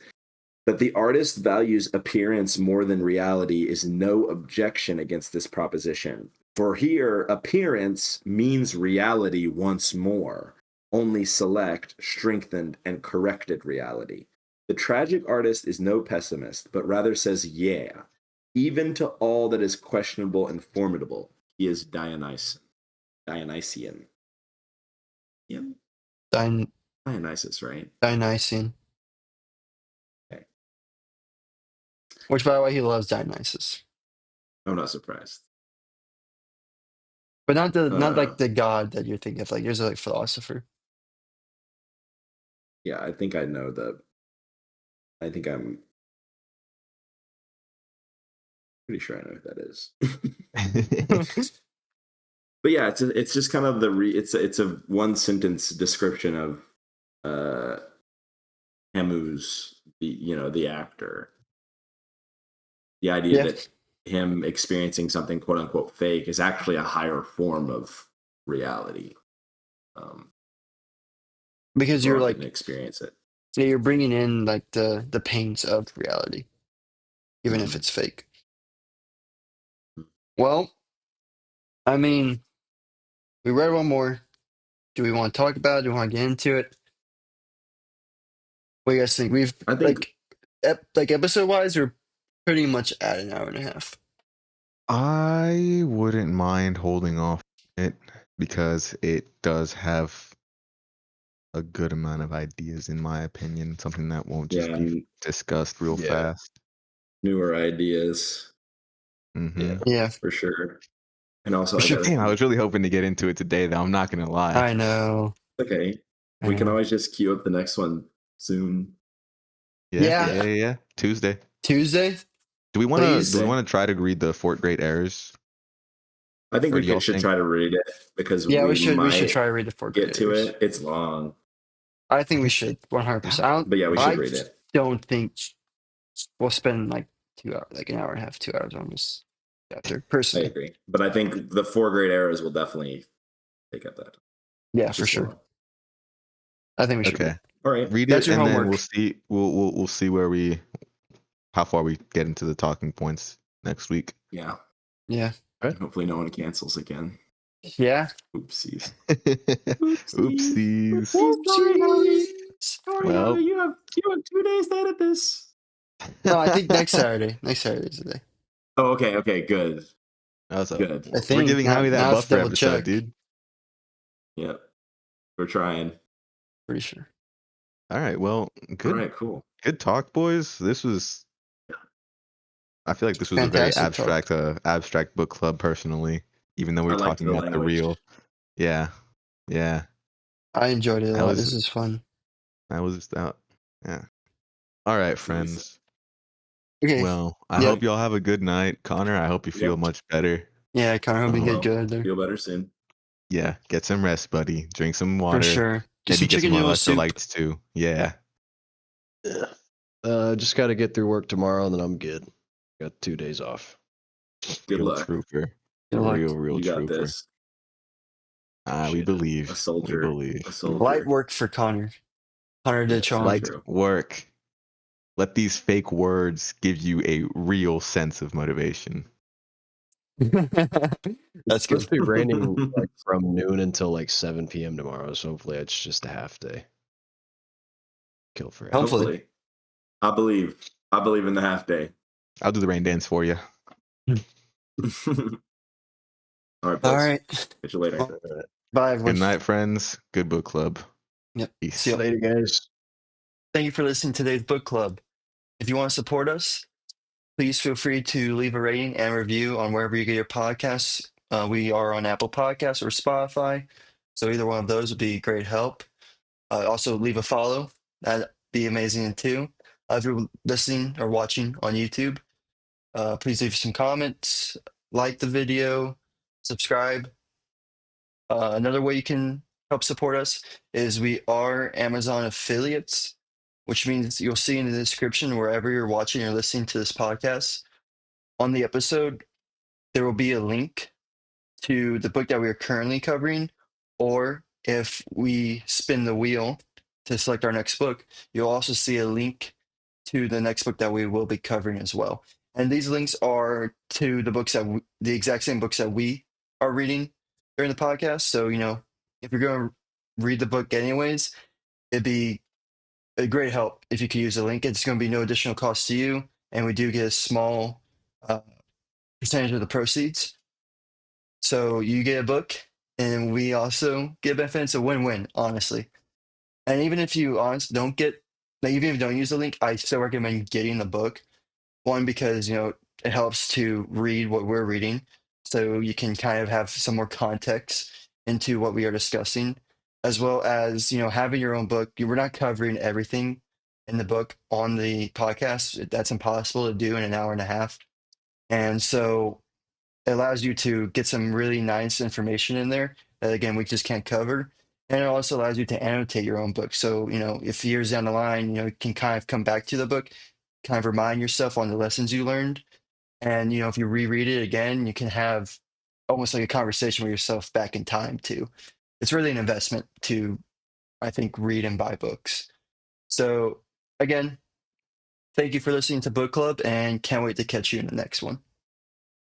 "That the artist values appearance more than reality is no objection against this proposition. For here, appearance means reality once more, only select, strengthened, and corrected reality. The tragic artist is no pessimist, but rather says, yeah, even to all that is questionable and formidable. He is Dionysian. Yeah, Dionysus, right? Dionysian. Okay. Which, by the way, he loves Dionysus, I'm not surprised. but not Uh, like the god that you're thinking of. Like, there's a like philosopher. yeah, I think I know I think I'm pretty sure I know who that is. But yeah, it's just kind of it's a one sentence description of Camus, the actor. The idea Yeah, that him experiencing something quote unquote fake is actually a higher form of reality. because People you're often like, experience it. yeah, you're bringing in like the pains of reality, even if Mhm. it's fake. Well, I mean, we read one more. Do we want to talk about it? Do we want to get into it? What do you guys think? We've I think like episode wise, we're pretty much at an hour and a half. I wouldn't mind holding off it because it does have a good amount of ideas, in my opinion. Something that won't just Yeah, be discussed real Yeah. fast. newer ideas Mm-hmm. Yeah, for sure. And also, we I should. got Damn, I was really hoping to get into it today, though. I'm not gonna lie. I know. okay. I We can know. always just queue up the next one soon. Yeah. Yeah. Tuesday. Tuesday, Do we want to? Do please. we want to try to read the Fort Great Errors? I think Or we do y'all should think? try to read it because Yeah, we we should. We should might try to read the Four get to Graders. it. It's long, I I think we guess should 100%. but yeah, we should I read it. don't think we'll spend like 2 hours, like an hour and a half, 2 hours on this chapter. I Personally, agree, but I think the four great eras will definitely take up that. yeah, It's for just sure. long. I think we should. Okay. All right. Read That's it, your and then homework. we'll see. We'll see how far we get into the talking points next week. Yeah. Yeah, Hopefully, no one cancels again. yeah. Oopsies. Oopsies. Sorry, Harvey. Sorry, Well. Harvey. You have 2 days to edit this. No, I think next Saturday. Next Saturday is the day. Oh, okay. Okay. Good. Also, Good. I we're think. giving Now, Javi that now I have to buffer double episode, check. dude. Yep. We're trying. Pretty sure. All right. Well, All good. right. Cool. Good talk, boys. This was. I feel like this was a very Fantastic talk. abstract book club. Personally, even though we I were liked talking the about the language. real. Yeah. Yeah. I enjoyed it a That lot. was. This is fun. That was. Yeah. All right, It's nice. friends. Okay. Well, I Yeah. hope y'all have a good night. Connor, I hope you feel Yep. much better. Yeah, Connor, hope you get Um, good there. Feel better soon. yeah, get some rest, buddy. Drink some For water. sure. Get Maybe some get chicken some noodle soup. electrolytes too. Yeah. Just got to get through work tomorrow, and then I'm good. Got 2 days off. Good Real luck. trooper. Good luck. Real You got trooper. this. We Appreciate it. believe. A We soldier. believe. A soldier. Light work for Connor. Connor did Yes, show very him. Light true. work. Let these fake words give you a real sense of motivation. That's It's good. supposed to be raining like from noon until like 7 p.m. tomorrow, so hopefully it's just a half day. Kill for it. Hopefully. I believe. I believe in the half day. I'll do the rain dance for you. All right, All boys. right. Catch you later. Well, bye, everyone. Good night, friends. Good book club. Yep. Peace. See ya. Later, guys. Thank you for listening to today's book club. If you want to support us, please feel free to leave a rating and review on wherever you get your podcasts. We are on Apple Podcasts or Spotify, so either one of those would be great help. Also, leave a follow. That'd be amazing too. If you're listening or watching on YouTube, please leave some comments, like the video, subscribe. Another way you can help support us is we are Amazon affiliates, which means you'll see in the description wherever you're watching or listening to this podcast on the episode, there will be a link to the book that we are currently covering, or if we spin the wheel to select our next book, you'll also see a link to the next book that we will be covering as well. And these links are to the books that the exact same books that we are reading during the podcast. So, if you're going to read the book anyways, it'd be a great help if you could use the link. It's going to be no additional cost to you, and we do get a small percentage of the proceeds. So you get a book, and we also get benefits. It's a win-win, honestly. And even if you don't get, like, even if you don't use the link, I still recommend getting the book. One, because it helps to read what we're reading, so you can kind of have some more context into what we are discussing, as well as having your own book. We're not covering everything in the book on the podcast. That's impossible to do in an hour and a half, and so it allows you to get some really nice information in there that again we just can't cover. And it also allows you to annotate your own book. So, if years down the line, you can kind of come back to the book, kind of remind yourself on the lessons you learned. And, if you reread it again, you can have almost like a conversation with yourself back in time too. It's really an investment to, I think, read and buy books. So again, thank you for listening to Book Club and can't wait to catch you in the next one.